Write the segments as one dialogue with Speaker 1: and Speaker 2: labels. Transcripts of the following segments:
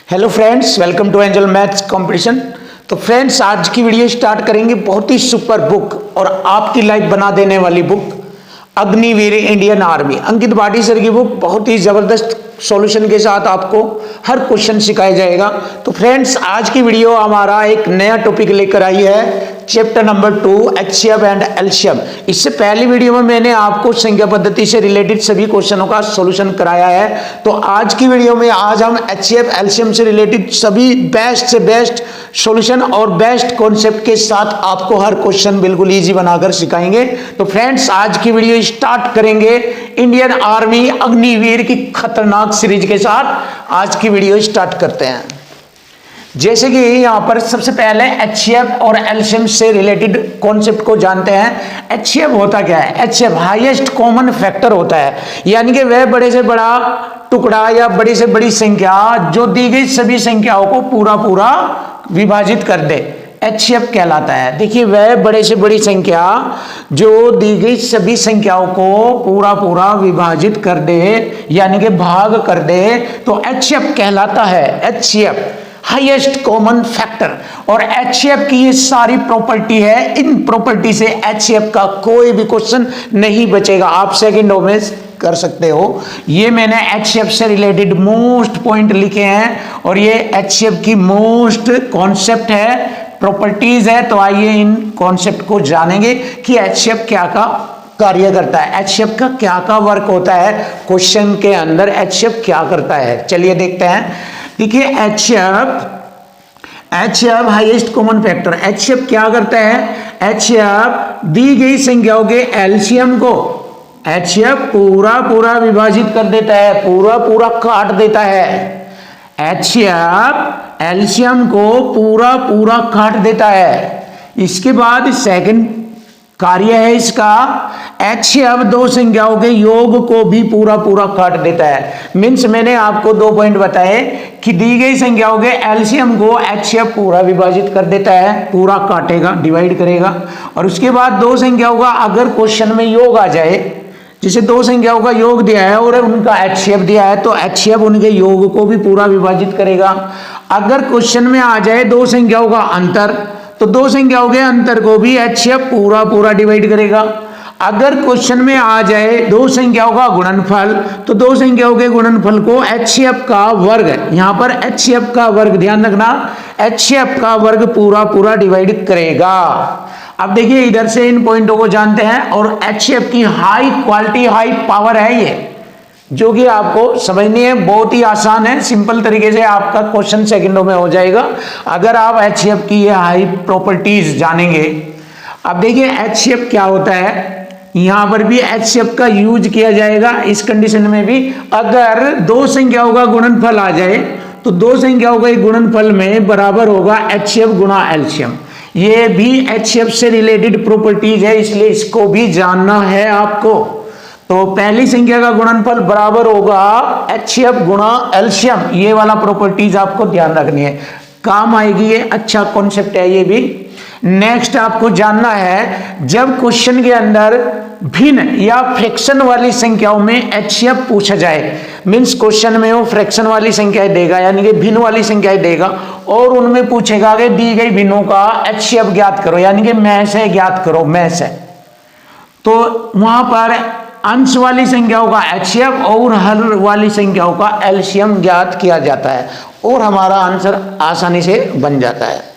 Speaker 1: Hello friends, welcome to Angel maths competition. तो friends, आज की वीडियो स्टार्ट करेंगे बहुत ही सुपर बुक और आपकी लाइफ बना देने वाली बुक अग्निवीर इंडियन आर्मी। अंकित भाटी सर की बुक बहुत ही जबरदस्त सॉल्यूशन के साथ आपको हर क्वेश्चन सिखाया जाएगा। तो फ्रेंड्स, आज की वीडियो हमारा एक नया टॉपिक लेकर आई है, chapter number 2 HCF and LCM. इससे पहली वीडियो में मैंने आपको संख्या पद्धति से रिलेटेड सभी क्वेश्चनों का सॉल्यूशन कराया है। तो आज की वीडियो में आज हम एचसीएफ एलसीएम से रिलेटेड सभी बेस्ट से बेस्ट सॉल्यूशन और बेस्ट कॉन्सेप्ट के साथ आपको हर क्वेश्चन बिल्कुल इजी बनाकर सिखाएंगे। तो फ्रेंड्स, आज की वीडियो स्टार्ट करेंगे इंडियन आर्मी अग्निवीर की खतरनाक सीरीज के साथ। आज की वीडियो स्टार्ट करते हैं। जैसे कि यहाँ पर सबसे पहले एचसीएफ और एलसीएम से रिलेटेड कॉन्सेप्ट को जानते हैं। एचसीएफ होता क्या है? एचसीएफ हाईएस्ट कॉमन फैक्टर होता है, यानी कि वह बड़े से बड़ा टुकड़ा या बड़ी से बड़ी संख्या जो दी गई सभी संख्याओं को पूरा पूरा विभाजित कर दे, एचसीएफ कहलाता है। देखिए, वह बड़े से बड़ी संख्या जो दी गई सभी संख्याओं को पूरा पूरा विभाजित कर दे, यानी कि भाग कर दे, तो एचसीएफ कहलाता है। HCF highest common factor. और एचसीएफ की ये सारी प्रॉपर्टी है, इन प्रॉपर्टी से एचसीएफ का कोई भी क्वेश्चन नहीं बचेगा। आप सेकंडों में कर सकते हो। ये मैंने एचसीएफ से रिलेटेड मोस्ट पॉइंट लिखे हैं और ये एचसीएफ की मोस्ट कॉन्सेप्ट है, प्रॉपर्टीज है। तो आइए इन कॉन्सेप्ट को जानेंगे कि एचसीएफ क्या का कार्य करता है, एचसीएफ का क्या वर्क होता है, क्वेश्चन के अंदर एचसीएफ क्या करता है। चलिए देखते हैं। देखिए, HCF highest common factor. HCF क्या करता है? एचसीएफ दी गई संख्याओं के एलसीएम को एचसीएफ पूरा पूरा विभाजित कर देता है, पूरा पूरा काट देता है। एचसीएफ एलसीएम को पूरा पूरा काट देता है। इसके बाद सेकंड कार्य है इसका, एचसीएफ दो संख्याओं के योग को भी पूरा पूरा काट देता है। मीन्स मैंने आपको 2 पॉइंट बताए कि दी गई संख्याओं के एलसीएम को एचसीएफ पूरा विभाजित कर देता है, पूरा काटेगा, डिवाइड करेगा। और उसके बाद दो संख्याओं का अगर क्वेश्चन में योग आ जाए, जैसे दो संख्याओं का योग दिया है और उनका एचसीएफ दिया है, तो एचसीएफ उनके योग को भी पूरा विभाजित करेगा। अगर क्वेश्चन में आ जाए दो संख्याओं का अंतर, तो दो संख्याओं के अंतर को भी एचसीएफ पूरा पूरा डिवाइड करेगा। अगर क्वेश्चन में आ जाए दो संख्याओं का गुणनफल, तो दो संख्याओं के गुणनफल को एचसीएफ का वर्ग, यहां पर एचसीएफ का वर्ग ध्यान रखना, एचसीएफ का वर्ग पूरा पूरा डिवाइड करेगा। अब देखिए, इधर से इन पॉइंटों को जानते हैं और एचसीएफ की हाई क्वालिटी हाई पावर है ये, जो कि आपको समझनी है। बहुत ही आसान है, सिंपल तरीके से आपका क्वेश्चन सेकंडों में हो जाएगा अगर आप एचसीएफ की ये हाई प्रॉपर्टीज जानेंगे। अब देखिए, एचसीएफ क्या होता है, यहां पर भी एचसीएफ का यूज किया जाएगा। इस कंडीशन में भी अगर दो संख्याओं का गुणनफल आ जाए, तो दो संख्याओं के गुणनफल में बराबर होगा एचसीएफ गुणा एलसीएम। ये भी एचसीएफ से रिलेटेड प्रॉपर्टीज है, इसलिए इसको भी जानना है आपको। तो पहली संख्या का गुणनफल बराबर होगा एचसीएफ गुणा एलसीएम। ये वाला प्रॉपर्टीज आपको ध्यान रखनी है, काम आएगी, ये अच्छा कॉन्सेप्ट है ये भी। नेक्स्ट आपको जानना है, जब क्वेश्चन के अंदर भिन्न या फ्रैक्शन वाली संख्याओं में एचसीएफ पूछा जाए, मीन्स क्वेश्चन में वो फ्रैक्शन वाली संख्याएं देगा, यानी कि भिन्न वाली संख्याएं देगा और उनमें पूछेगा कि दी गई भिन्नों का एचसीएफ ज्ञात करो, यानी कि में से ज्ञात करो, में से। तो वहां पर अंश वाली संख्याओं का एचसीएफ और हर वाली संख्याओं का एलसीएम ज्ञात किया जाता है और हमारा आंसर आसानी से बन जाता है।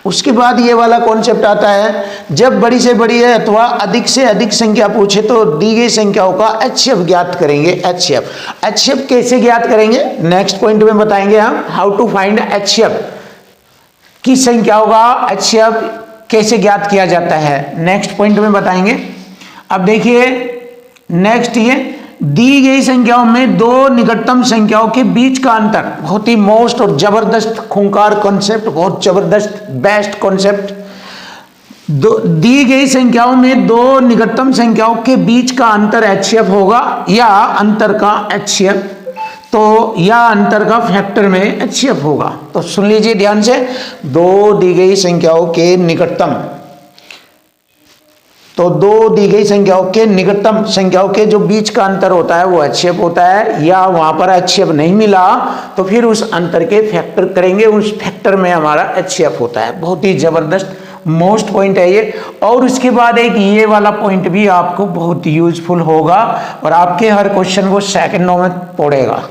Speaker 1: उसके बाद ये वाला कॉन्सेप्ट आता है, जब बड़ी से बड़ी है अथवा अधिक से अधिक संख्या पूछे तो दी गई संख्याओं का एचसीएफ ज्ञात करेंगे। एचसीएफ कैसे ज्ञात करेंगे, नेक्स्ट पॉइंट में बताएंगे हम, हाउ टू फाइंड एचसीएफ की संख्याओं का एचसीएफ कैसे ज्ञात किया जाता है, नेक्स्ट पॉइंट में बताएंगे। अब देखिए, नेक्स्ट ये दी गई संख्याओं में दो निकटतम संख्याओं के बीच का अंतर, बहुत ही मोस्ट और जबरदस्त खूंखार कॉन्सेप्ट, बहुत जबरदस्त बेस्ट कॉन्सेप्ट। दी गई संख्याओं में दो निकटतम संख्याओं के बीच का अंतर एचसीएफ होगा या अंतर का एचसीएफ, तो या अंतर का फैक्टर में एचसीएफ होगा। तो सुन लीजिए ध्यान से, दो दी गई संख्याओं के निकटतम, तो दो दी गई संख्याओं के निकटतम संख्याओं के जो बीच का अंतर होता है वो HCF होता है, या वहां पर HCF नहीं मिला तो फिर उस अंतर के फैक्टर करेंगे, उस फैक्टर में हमारा HCF होता है। बहुत ही जबरदस्त मोस्ट पॉइंट है ये। और उसके बाद एक ये वाला पॉइंट भी आपको बहुत यूजफुल होगा और आपके हर क्वेश्चन को सेकंडों में पड़ेगा।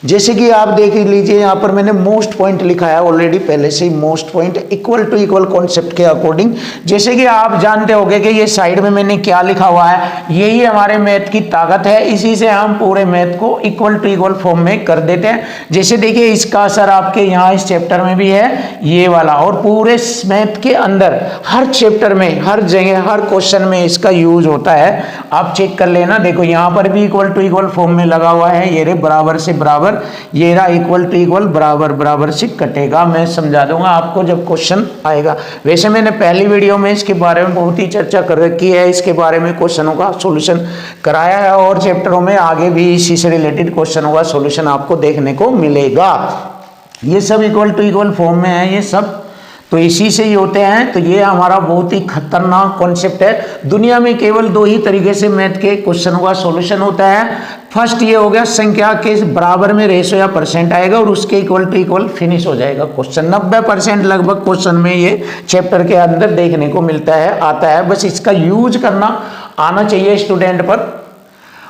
Speaker 1: जैसे कि आप देख लीजिए, यहाँ पर मैंने मोस्ट पॉइंट लिखा है ऑलरेडी पहले से ही, most point equal to equal concept के अकॉर्डिंग। जैसे कि आप जानते होंगे कि ये साइड में मैंने क्या लिखा हुआ है, यही हमारे मैथ की ताकत है, इसी से हम पूरे मैथ को इक्वल टू इक्वल फॉर्म में कर देते हैं। जैसे देखिए इसका असर आपके यहाँ इस चैप्टर में भी है ये वाला, और पूरे मैथ के अंदर हर चैप्टर में, हर जगह, हर क्वेश्चन में इसका यूज होता है। आप चेक कर लेना, देखो यहाँ पर भी इक्वल टू इक्वल फॉर्म में लगा हुआ है, ये रे बराबर से बराबर, ये रहा इक्वल टू इक्वल, बराबर बराबर से कटेगा। मैं समझा दूंगा आपको जब क्वेश्चन आएगा। वैसे मैंने पहली वीडियो में इसके बारे में बहुत ही चर्चा कर रखी है, इसके बारे में क्वेश्चनों का सॉल्यूशन कराया है, और चैप्टरों में आगे भी इसी से रिलेटेड क्वेश्चनों का सॉल्यूशन आपको देखने को मिलेगा। ये सब इक्वल टू इक्वल फॉर्म में है, ये सब तो इसी से ही होते हैं। तो ये हमारा बहुत ही खतरनाक कॉन्सेप्ट है। दुनिया में केवल दो ही तरीके से मैथ के क्वेश्चनों का सॉल्यूशन होता है। फर्स्ट ये हो गया, संख्या के बराबर में रेशो या परसेंट आएगा और उसके इक्वल टू इक्वल फिनिश हो जाएगा क्वेश्चन। 90% लगभग क्वेश्चन में ये चैप्टर के अंदर देखने को मिलता है, आता है। बस इसका यूज करना आना चाहिए स्टूडेंट पर।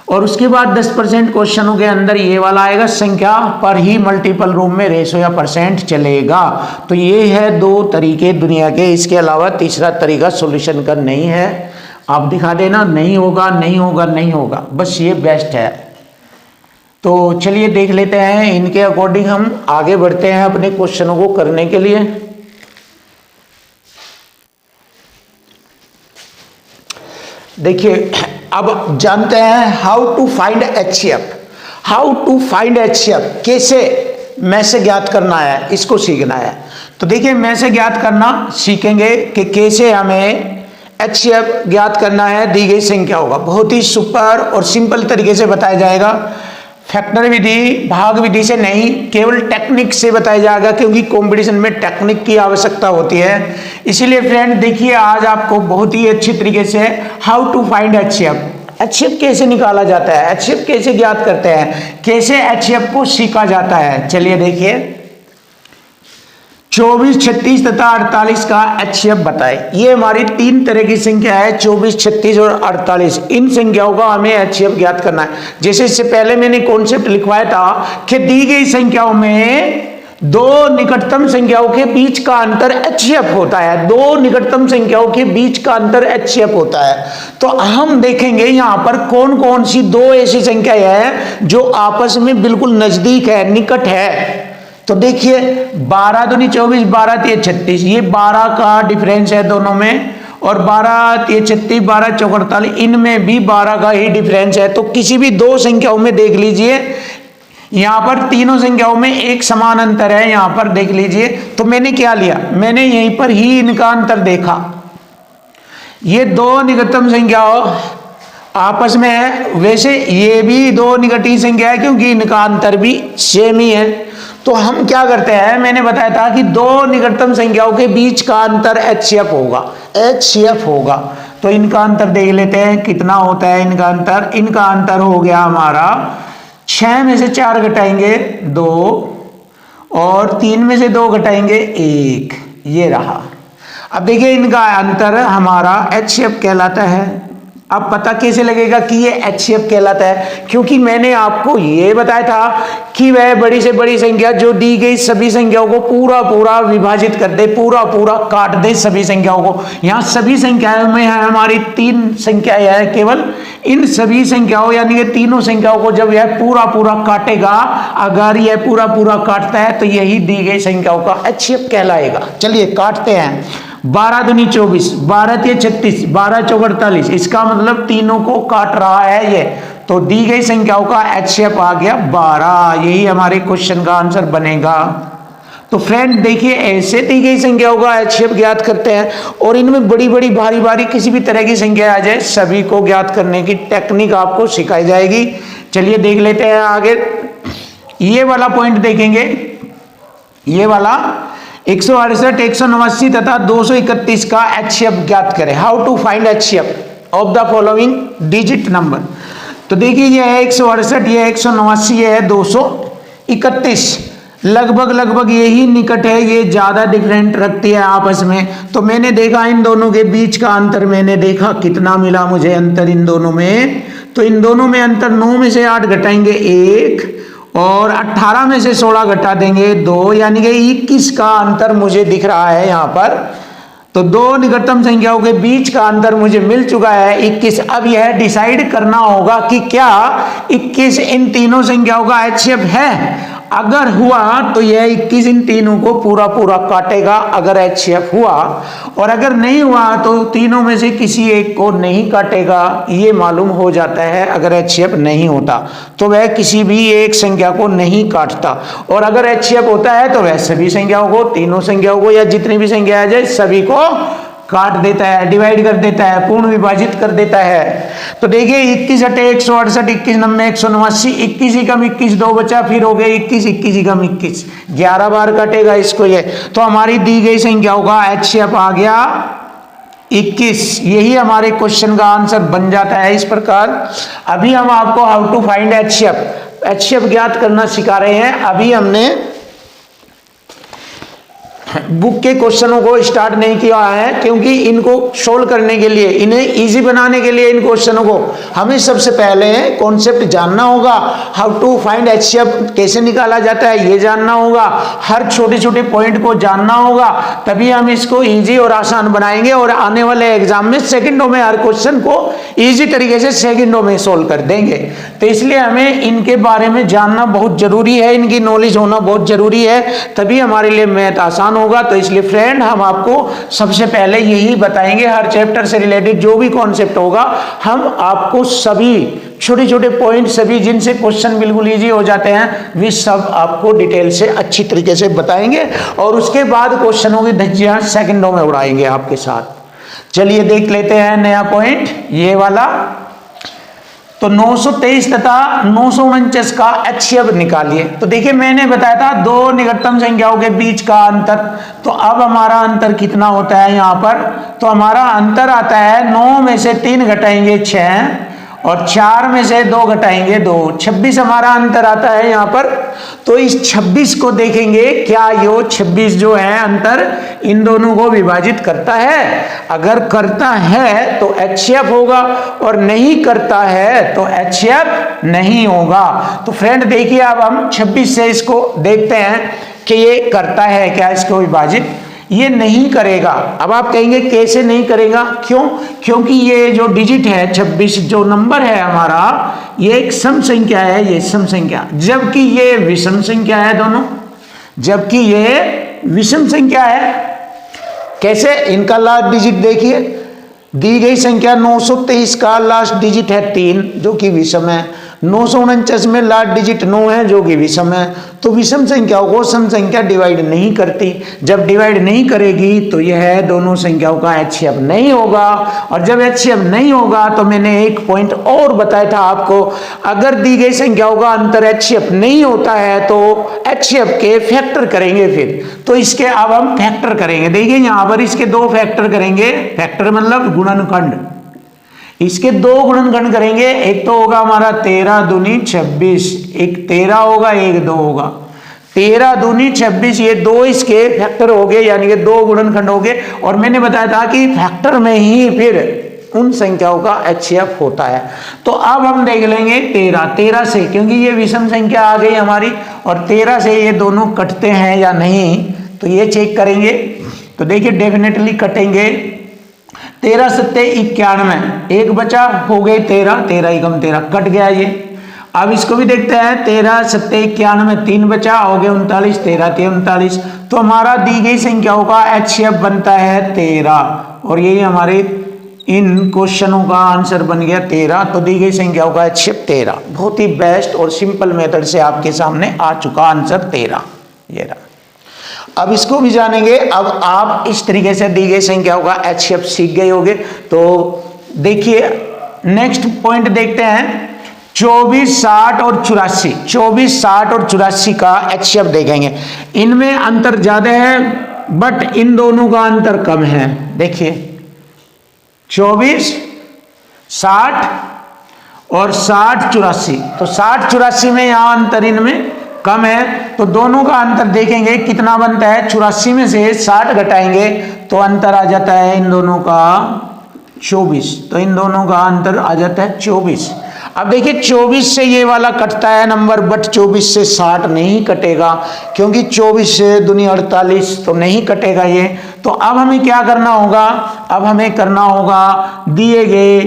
Speaker 1: और उसके बाद 10% क्वेश्चनों के अंदर ये वाला आएगा, संख्या पर ही मल्टीपल रूप में रेशो या परसेंट चलेगा। तो ये है दो तरीके दुनिया के, इसके अलावा तीसरा तरीका सॉल्यूशन का नहीं है। आप दिखा देना, नहीं होगा नहीं होगा नहीं होगा, बस ये बेस्ट है। तो चलिए देख लेते हैं, इनके अकॉर्डिंग हम आगे बढ़ते हैं अपने क्वेश्चनों को करने के लिए। देखिए अब जानते हैं how to find HCF। How to find HCF, कैसे में से ज्ञात करना है, इसको सीखना है। तो देखिए में से ज्ञात करना सीखेंगे कि कैसे हमें HCF ज्ञात करना है दी गई संख्याओं का। बहुत ही सुपर और सिंपल तरीके से बताया जाएगा। फैक्टर विधि, भाग विधि से नहीं, केवल टेक्निक से बताया जाएगा, क्योंकि कंपटीशन में टेक्निक की आवश्यकता होती है। इसीलिए फ्रेंड देखिए आज आपको बहुत ही अच्छी तरीके से हाउ टू फाइंड HCF कैसे निकाला जाता है, HCF कैसे ज्ञात करते हैं, कैसे HCF को सीखा जाता है। चलिए देखिए 24, 36 तथा 48 का HCF बताए। ये हमारी तीन तरह की संख्या है, 24, 36 और 48। इन संख्याओं का हमें HCF ज्ञात करना है। जैसे इससे पहले मैंने कॉन्सेप्ट लिखवाया था कि दी गई संख्याओं में दो निकटतम संख्याओं के बीच का अंतर HCF होता है। दो निकटतम संख्याओं के बीच का अंतर HCF होता है। तो हम देखेंगे यहाँ पर कौन कौन सी दो ऐसी संख्याएं हैं जो आपस में बिल्कुल नजदीक है, निकट है। तो देखिए 12 दूनी 24, 12 तिया 36, ये 12 का डिफरेंस है दोनों में, और 12 तिया 36, 12 चौक 48, इनमें भी 12 का ही डिफरेंस है। तो किसी भी दो संख्याओं में देख लीजिए, यहाँ पर तीनों संख्याओं में एक समान अंतर है। यहाँ पर देख लीजिए, तो मैंने क्या लिया, मैंने यहीं पर ही इनका अंतर देखा। ये दो निकटतम संख्याओं आपस में है, वैसे ये भी दो निकटी संख्या है क्योंकि इनका अंतर भी सेम ही है। तो हम क्या करते हैं, मैंने बताया था कि दो निकटतम संख्याओं के बीच का अंतर HCF होगा, HCF होगा। तो इनका अंतर देख लेते हैं कितना होता है इनका अंतर। इनका अंतर हो गया हमारा 6 में से 4 घटाएंगे 2, और 3 में से 2 घटाएंगे 1, ये रहा। अब देखिए इनका अंतर हमारा HCF कहलाता है। अब पता कैसे लगेगा कि ये HCF कहलाता है, क्योंकि मैंने आपको ये बताया था कि वह बड़ी से बड़ी संख्या जो दी गई सभी संख्याओं को पूरा पूरा विभाजित कर दे, पूरा पूरा काट दे सभी संख्याओं को। यहाँ सभी संख्याओं में है हमारी तीन संख्याएं हैं केवल। इन सभी संख्याओं यानी कि तीनों संख्याओं को जब यह पूरा पूरा काटेगा, अगर यह पूरा पूरा काटता है तो यही दी गई संख्याओं का HCF कहलाएगा। चलिए काटते हैं। 12 दूनी 24, 12 तिया 36, 12 चौक 48, इसका मतलब तीनों को काट रहा है ये। तो दी गई संख्याओं का HCF आ गया 12। यही हमारे क्वेश्चन का आंसर बनेगा। तो फ्रेंड देखिए ऐसे दी गई संख्याओं का HCF ज्ञात करते हैं, और इनमें बड़ी बड़ी भारी भारी किसी भी तरह की संख्या आ जाए, सभी को ज्ञात करने की टेक्निक आपको सिखाई जाएगी। चलिए देख लेते हैं आगे। ये वाला पॉइंट देखेंगे, ये वाला 168, 189 तथा 231 का HCF ज्ञात करें। How to find HCF of the following digit number. तो देखिए ये है 168, ये 189, ये है 231, लगभग यही निकट है, ये ज्यादा डिफरेंट रखती है आपस में। तो मैंने देखा इन दोनों के बीच का अंतर, मैंने देखा कितना मिला मुझे अंतर इन दोनों में। तो इन दोनों में अंतर 9 में से 8 घटाएंगे 1 और 18 में से 16 घटा देंगे 2, यानी कि 21 का अंतर मुझे दिख रहा है यहाँ पर। तो दो निकटतम संख्याओं के बीच का अंतर मुझे मिल चुका है 21। अब यह डिसाइड करना होगा कि क्या 21 इन तीनों संख्याओं का HCF है। अगर हुआ तो यह 21 इन तीनों को पूरा काटेगा अगर HCF हुआ, और अगर नहीं हुआ तो तीनों में से किसी एक को नहीं काटेगा। ये मालूम हो जाता है अगर HCF नहीं होता तो वह किसी भी एक संख्या को नहीं काटता, और अगर HCF होता है तो वह सभी संख्याओं को, तीनों संख्याओं को या जितनी भी संख्या आ जाए सभी को काट देता है, डिवाइड कर देता है, पूर्ण विभाजित कर देता है। तो देखिए 21 हटे 168, 21 नम्बे 189, 21 ही कम 21 2 बचा, फिर हो गए 21, 21 ही कम 21, 11 बार कटेगा इसको ये। तो हमारी दी गई संख्याओं का HCF आ गया 21। यही हमारे क्वेश्चन का आंसर बन जाता है इस प्रकार। अभी हम आपको हाउ टू फाइंड HCF ज्ञात करना सिखा रहे हैं। अभी हमने बुक के क्वेश्चनों को स्टार्ट नहीं किया है, क्योंकि इनको सोल्व करने के लिए, इन्हें इजी बनाने के लिए इन क्वेश्चनों को हमें सबसे पहले कॉन्सेप्ट जानना होगा। हाउ टू फाइंड HCF कैसे निकाला जाता है ये जानना होगा, हर छोटे छोटे पॉइंट को जानना होगा, तभी हम इसको इजी और आसान बनाएंगे और आने वाले एग्जाम में सेकंडों में हर क्वेश्चन को इजी तरीके से सेकंडों में सोल्व कर देंगे। तो इसलिए हमें इनके बारे में जानना बहुत जरूरी है, इनकी नॉलेज होना बहुत जरूरी है, तभी हमारे लिए मैथ आसान होगा। तो इसलिए फ्रेंड हम आपको सबसे पहले यही बताएंगे, हर चैप्टर से रिलेटेड जो भी कॉन्सेप्ट होगा हम आपको सभी छोटे छोटे पॉइंट, सभी जिनसे क्वेश्चन बिल्कुल इजी हो जाते हैं, वे सब आपको डिटेल से अच्छी तरीके से बताएंगे और उसके बाद क्वेश्चनों की धज्जियां सेकंडों में उड़ाएंगे आपके साथ। चलिए देख लेते हैं नया पॉइंट ये वाला। तो 923 तथा 949 का HCF निकालिए। तो देखिए मैंने बताया था दो निकटतम संख्याओं के बीच का अंतर, तो अब हमारा अंतर कितना होता है यहाँ पर। तो हमारा अंतर आता है 9 में से 3 घटाएंगे 6 और 4 में से 2 घटाएंगे 2, 26 हमारा अंतर आता है यहाँ पर। तो इस 26 को देखेंगे क्या यो 26 जो है अंतर इन दोनों को विभाजित करता है। अगर करता है तो HCF होगा और नहीं करता है तो HCF नहीं होगा। तो फ्रेंड देखिए अब हम 26 से इसको देखते हैं कि ये करता है क्या इसको विभाजित। ये नहीं करेगा। अब आप कहेंगे कैसे नहीं करेगा, क्यों? क्योंकि ये जो डिजिट है 26 जो नंबर है हमारा, ये एक सम संख्या है, ये सम संख्या, जबकि ये विषम संख्या है दोनों, जबकि ये विषम संख्या है। कैसे? इनका लास्ट डिजिट देखिए, दी गई संख्या 923 का लास्ट डिजिट है 3 जो कि विषम है, 949 में लास्ट डिजिट 9 है जो कि विषम है। तो विषम संख्याओं को सम संख्या डिवाइड नहीं करती, जब डिवाइड नहीं करेगी तो यह दोनों संख्याओं का HCF नहीं होगा। और जब HCF नहीं होगा तो मैंने एक पॉइंट और बताया था आपको, अगर दी गई संख्याओं का अंतर HCF नहीं होता है तो HCF के फैक्टर करेंगे फिर। तो इसके अब हम फैक्टर करेंगे। देखिए यहाँ पर इसके 2 फैक्टर करेंगे, फैक्टर मतलब गुणनखंड, इसके 2 गुणनखंड करेंगे। एक तो होगा हमारा 13 दूनी 26, एक 13 होगा एक 2 होगा, 13 दूनी 26, ये 2 इसके फैक्टर हो गए, यानी कि 2 गुणनखंड हो गए। और मैंने बताया था कि फैक्टर में ही फिर उन संख्याओं का HCF होता है। तो अब हम देख लेंगे 13 से, क्योंकि ये विषम संख्या आ गई हमारी और 13 से ये दोनों कटते हैं या नहीं, तो ये चेक करेंगे। तो देखिए डेफिनेटली कटेंगे। 13 सत्ते 91, एक बचा, हो गए 13, 13 एकम 13, कट गया ये। अब इसको भी देखते हैं, 13 सत्ते 91, 3 बचा, हो गए 39, 13 ते 39। तो हमारा दी गई संख्याओं का HCF बनता है 13 और यही हमारे इन क्वेश्चनों का आंसर बन गया 13। तो दी गई संख्याओं का HCF 13। बहुत ही बेस्ट और सिंपल मेथड से आपके सामने आ चुका आंसर 13, ये रहा। अब इसको भी जानेंगे। अब आप इस तरीके से दी गई संख्याओं का HCF सीख गए होंगे। तो देखिए नेक्स्ट पॉइंट देखते हैं, 24, 60 और 84, 24, 60 और 84 का HCF देखेंगे। इनमें अंतर ज्यादा है बट इन दोनों का अंतर कम है। देखिए 24 60 और 60 84, तो 60 84 में यहां अंतर इनमें कम है, तो दोनों का अंतर देखेंगे कितना बनता है। 84 में से 60 घटाएंगे तो अंतर आ जाता है इन दोनों का 24, तो इन दोनों का अंतर आ जाता है 24। अब देखिए 24 से ये वाला कटता है नंबर, बट 24 से 60 नहीं कटेगा, क्योंकि 24 से दूनी 48, तो नहीं कटेगा ये। तो अब हमें क्या करना होगा, अब हमें करना होगा दिए गए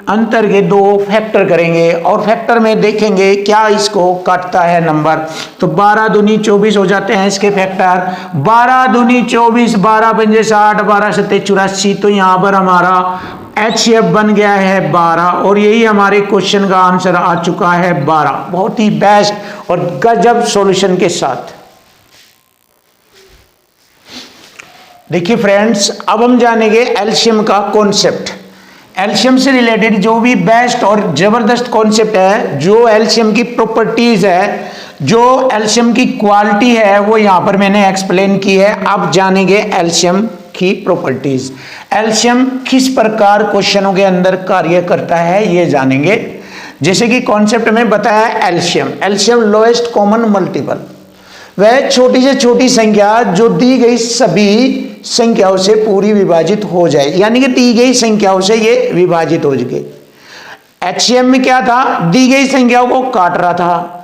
Speaker 1: अंतर के दो फैक्टर करेंगे और फैक्टर में देखेंगे क्या इसको काटता है नंबर। तो 12 दूनी 24 हो जाते हैं इसके फैक्टर, 12 दूनी 24, 12 पंजे 60, 12 सत्ते 84, तो यहाँ पर हमारा HCF बन गया है 12, और यही हमारे क्वेश्चन का आंसर आ चुका है 12। बहुत ही बेस्ट और गजब सॉल्यूशन के साथ। देखिए फ्रेंड्स, अब हम जानेंगे एलसीएम का कॉन्सेप्ट। एलसीएम से रिलेटेड जो भी बेस्ट और जबरदस्त कॉन्सेप्ट है, जो एलसीएम की प्रॉपर्टीज है, जो एलसीएम की क्वालिटी है, वो यहां पर मैंने एक्सप्लेन की है। अब जानेंगे एलसीएम की प्रॉपर्टीज। एलसीएम किस प्रकार क्वेश्चनों के अंदर कार्य करता है ये जानेंगे। जैसे कि कॉन्सेप्ट में बताया LCM, LCM lowest common multiple, वह छोटी से छोटी संख्या जो दी गई सभी संख्याओं से पूरी विभाजित हो जाए, यानी कि दी गई संख्याओं से ये विभाजित हो जाए। एचसीएम में क्या था, दी गई संख्याओं को काट रहा था।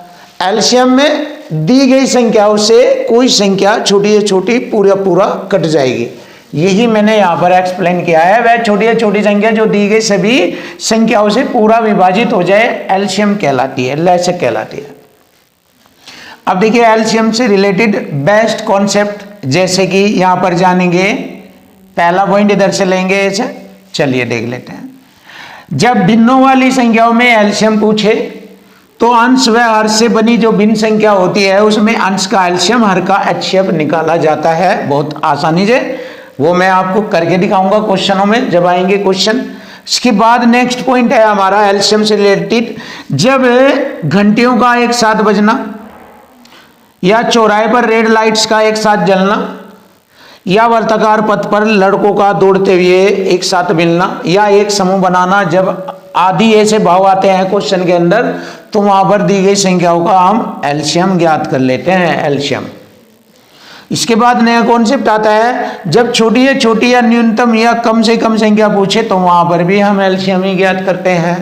Speaker 1: एलसीएम में दी गई संख्याओं से कोई संख्या छोटी से छोटी पूरा कट जाएगी। यही मैंने यहां पर एक्सप्लेन किया है। वह छोटी से छोटी संख्या जो दी गई सभी संख्याओं से पूरा विभाजित हो जाए, एलसीएम कहलाती है, लसक कहलाती है। अब देखिए एलसीएम से रिलेटेड बेस्ट कॉन्सेप्ट, जैसे कि यहां पर जानेंगे। पहला पॉइंट इधर से लेंगे ऐसे, चलिए देख लेते हैं। जब भिन्नों वाली संख्याओं में एलसीएम पूछे तो अंश व हर से बनी जो भिन्न संख्या होती है उसमें अंश का एलसीएम, हर का एचसीएफ निकाला जाता है बहुत आसानी से। वो मैं आपको करके दिखाऊंगा क्वेश्चनों में जब आएंगे क्वेश्चन। इसके बाद नेक्स्ट पॉइंट है हमारा एलसीएम से रिलेटेड, जब घंटियों का एक साथ बजना, या चौराहे पर रेड लाइट्स का एक साथ जलना, या वर्ताकार पथ पर लड़कों का दौड़ते हुए एक साथ मिलना, या एक समूह बनाना, जब आदि ऐसे भाव आते हैं क्वेश्चन के अंदर, तो वहां पर दी गई संख्याओं का हम एलसीएम ज्ञात कर लेते हैं, एलसीएम। इसके बाद नया कॉन्सेप्ट आता है, जब छोटी या छोटी या न्यूनतम या कम से कम संख्या पूछे तो वहां पर भी हम एलसीएम ही ज्ञात करते हैं।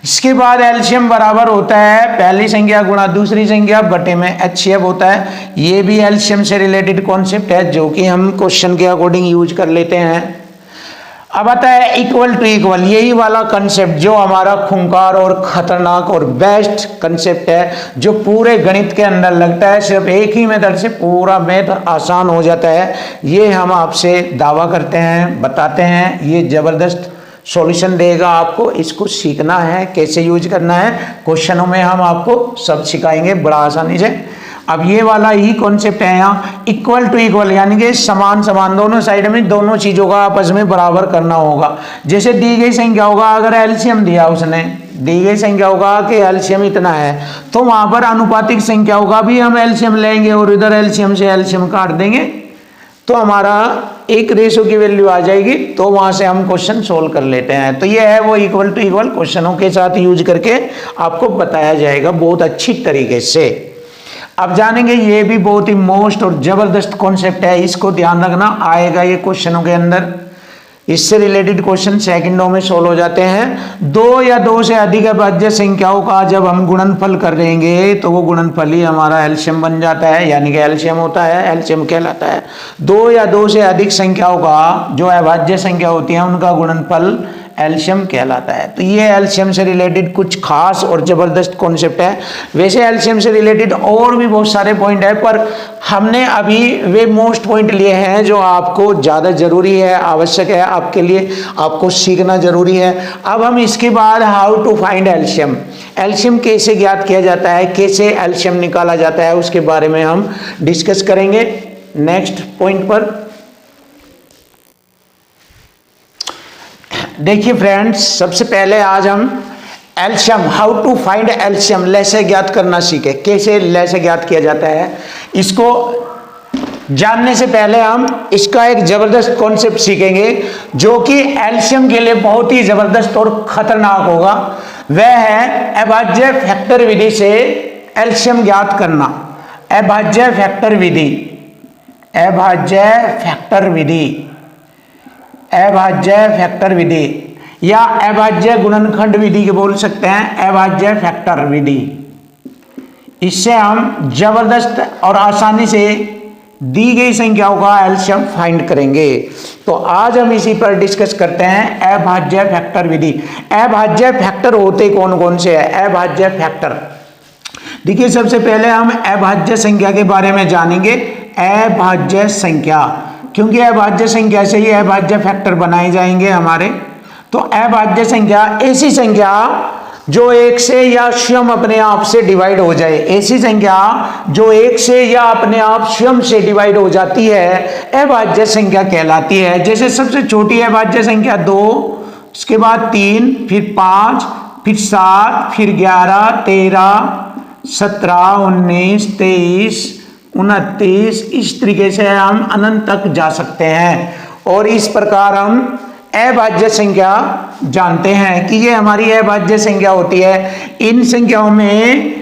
Speaker 1: इसके बाद एलसीएम बराबर होता है पहली संख्या गुणा दूसरी संख्या बटे में एचसीएफ होता है। ये भी एलसीएम से रिलेटेड कॉन्सेप्ट है जो कि हम क्वेश्चन के अकॉर्डिंग यूज कर लेते हैं। अब आता है इक्वल टू इक्वल, यही वाला कंसेप्ट जो हमारा खूंखार और खतरनाक और बेस्ट कंसेप्ट है, जो पूरे गणित के अंदर लगता है। सिर्फ एक ही मेथड से पूरा मैथ आसान हो जाता है। ये हम आपसे दावा करते हैं, बताते हैं, ये जबरदस्त सॉल्यूशन देगा आपको। इसको सीखना है, कैसे यूज करना है, क्वेश्चनों में हम आपको सब सिखाएंगे बड़ा आसानी से। अब ये वाला ही कॉन्सेप्ट है यहाँ, इक्वल टू इक्वल, यानी कि समान समान, दोनों साइड में दोनों चीजों का आपस में बराबर करना होगा। जैसे दी गई संख्या होगा, अगर एलसीएम दिया उसने, दी गई संख्या होगा कि एलसीएम इतना है, तो वहां पर अनुपातिक संख्याओं का भी हम एलसीएम लेंगे और इधर एलसीएम से एलसीएम काट देंगे, तो हमारा एक रेशो की वैल्यू आ जाएगी। तो वहां से हम क्वेश्चन सोल्व कर लेते हैं। तो ये है वो इक्वल टू इक्वल, क्वेश्चनों के साथ यूज करके आपको बताया जाएगा बहुत अच्छी तरीके से। अब जानेंगे, ये भी बहुत ही मोस्ट और जबरदस्त कॉन्सेप्ट है, इसको ध्यान रखना, आएगा ये क्वेश्चनों के अंदर। इससे रिलेटेड क्वेश्चन सेकंडों में सोल्व हो जाते हैं। दो या दो से अधिक अभाज्य संख्याओं का जब हम गुणनफल कर देंगे तो वो गुणनफल ही हमारा एलसीएम बन जाता है, यानी कि एलसीएम होता है, एलसीएम कहलाता है। दो या दो से अधिक संख्याओं का जो अभाज्य संख्या होती है उनका गुणनफल एलसीएम कहलाता है। तो ये एलसीएम से रिलेटेड कुछ खास और जबरदस्त कॉन्सेप्ट है। वैसे एलसीएम से रिलेटेड और भी बहुत सारे पॉइंट है, पर हमने अभी वे मोस्ट पॉइंट लिए हैं जो आपको ज्यादा जरूरी है, आवश्यक है आपके लिए, आपको सीखना जरूरी है। अब हम इसके बाद how to find LCM, LCM कैसे ज्ञात किया जाता है, कैसे एलसीएम निकाला जाता है, उसके बारे में हम डिस्कस करेंगे नेक्स्ट पॉइंट पर। देखिए फ्रेंड्स, सबसे पहले आज हम LCM, how to find LCM, लसे ज्ञात करना सीखे, कैसे लसे ज्ञात किया जाता है। इसको जानने से पहले हम इसका एक जबरदस्त कॉन्सेप्ट सीखेंगे जो कि एलसीएम के लिए बहुत ही जबरदस्त और खतरनाक होगा। वह है अभाज्य फैक्टर विधि से एलसीएम ज्ञात करना। अभाज्य फैक्टर विधि, अभाज्य फैक्टर विधि, अभाज्य फैक्टर विधि या अभाज्य गुणनखंड विधि के बोल सकते हैं। अभाज्य फैक्टर विधि, इससे हम जबरदस्त और आसानी से दी गई संख्याओं का एलसीएम फाइंड करेंगे। तो आज हम इसी पर डिस्कस करते हैं अभाज्य फैक्टर विधि। अभाज्य फैक्टर होते कौन कौन से है? अभाज्य फैक्टर, देखिए सबसे पहले हम अभाज्य संख्या के बारे में जानेंगे। अभाज्य संख्या, क्योंकि अभाज्य संख्या से ही अभाज्य फैक्टर बनाए जाएंगे हमारे। तो अभाज्य संख्या ऐसी संख्या जो एक से या स्वयं अपने आप से डिवाइड हो जाए, ऐसी संख्या जो एक से या अपने आप स्वयं से डिवाइड हो जाती है अभाज्य संख्या कहलाती है। जैसे सबसे छोटी अभाज्य संख्या 2, उसके बाद 3, फिर 5, फिर 7, फिर 11, 13, 17, 19, 23, 29, इस तरीके से हम अनंत तक जा सकते हैं। और इस प्रकार हम अभाज्य संख्या जानते हैं कि ये हमारी अभाज्य संख्या होती है। इन संख्याओं में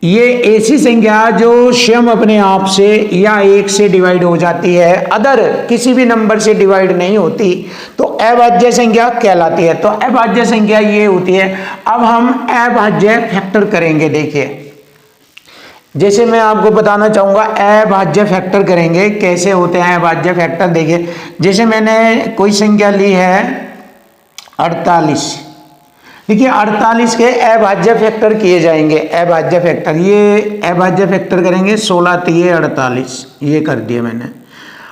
Speaker 1: ये ऐसी संख्या जो स्वयं अपने आप से या एक से डिवाइड हो जाती है, अदर किसी भी नंबर से डिवाइड नहीं होती, तो अभाज्य संख्या कहलाती है। तो अभाज्य संख्या ये होती है। अब हम अभाज्य फैक्टर करेंगे। देखिए जैसे मैं आपको बताना चाहूंगा अभाज्य फैक्टर करेंगे, कैसे होते हैं अभाज्य फैक्टर। देखिए जैसे मैंने कोई संख्या ली है 48, देखिए 48 के अभाज्य फैक्टर किए जाएंगे। अभाज्य फैक्टर, ये अभाज्य फैक्टर करेंगे 16 3 48, ये कर दिए मैंने।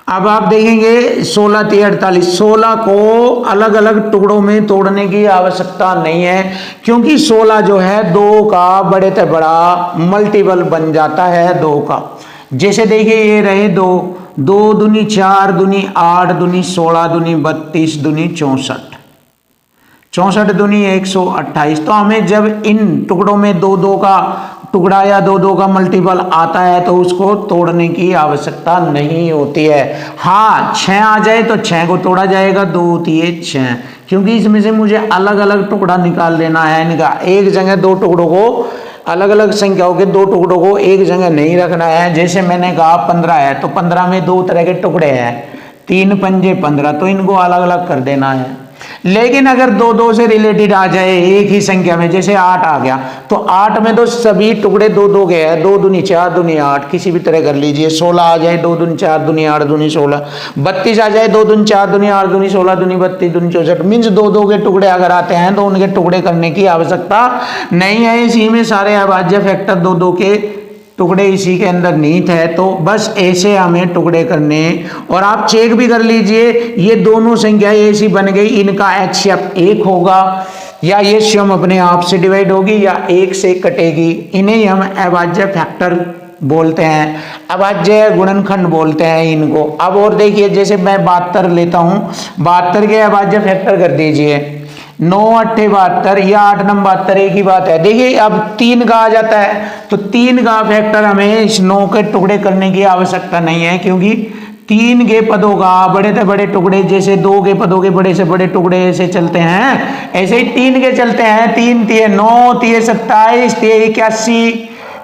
Speaker 1: अब आप देखेंगे 16 3 48, 16 को अलग अलग टुकड़ों में तोड़ने की आवश्यकता नहीं है, क्योंकि 16 जो है 2 का बड़े से बड़ा मल्टीपल बन जाता है 2 का। जैसे देखिए ये रहे 2, 2 दूनी 4, दूनी 8, दूनी 16, दूनी 32, दूनी 64, 64 दूनी 128। तो हमें जब इन टुकड़ों में 2 2 का टुकड़ा या 2 2 का मल्टीपल आता है तो उसको तोड़ने की आवश्यकता नहीं होती है। हाँ 6 आ जाए तो 6 को तोड़ा जाएगा, 2 3 6, क्योंकि इसमें से मुझे अलग अलग टुकड़ा निकाल लेना है इनका। एक जगह 2 टुकड़ों को, अलग अलग संख्याओं के 2 टुकड़ों को एक जगह नहीं रखना है। जैसे मैंने कहा 15 है तो 15 में 2 तरह के टुकड़े हैं, 3 पंजे 15, तो इनको अलग अलग कर देना है। लेकिन अगर 2 2 से रिलेटेड आ जाए एक ही संख्या में, जैसे 8 आ गया तो 8 में तो सभी टुकड़े 2 2 के हैं, 2 दूनी 4 दूनी 8, किसी भी तरह कर लीजिए। 16 आ जाए 2 दूनी 4 दूनी 8 दूनी 16, 32 आ जाए 2 दूनी 4 दूनी 8 दूनी 16 दूनी 32 दूनी 64, मीन्स 2 2 के टुकड़े अगर आते हैं तो उनके टुकड़े करने की आवश्यकता नहीं है। इसी में सारे अभाज्य फैक्टर 2 2 के टुकड़े इसी के अंदर निहित है। तो बस ऐसे हमें टुकड़े करने, और आप चेक भी कर लीजिए ये दोनों संख्या ऐसी बन गई, इनका एचसीएफ 1 होगा या ये स्वयं अपने आप से डिवाइड होगी या 1 से कटेगी। इन्हें हम अभाज्य फैक्टर बोलते हैं, अभाज्य गुणनखंड बोलते हैं इनको। अब और देखिए जैसे मैं 72 लेता हूं, 72 के अभाज्य फैक्टर कर दीजिए, 9 8 72 या 8 9 72, एक ही बात है। देखिए अब 3 का आ जाता है तो 3 का फैक्टर हमें इस 9 के टुकड़े करने की आवश्यकता नहीं है, क्योंकि 3 के पदों का बड़े से बड़े टुकड़े, जैसे 2 के पदों के बड़े से बड़े टुकड़े ऐसे चलते हैं, ऐसे ही 3 के चलते हैं। 3 3 9, 3 27, 3 81,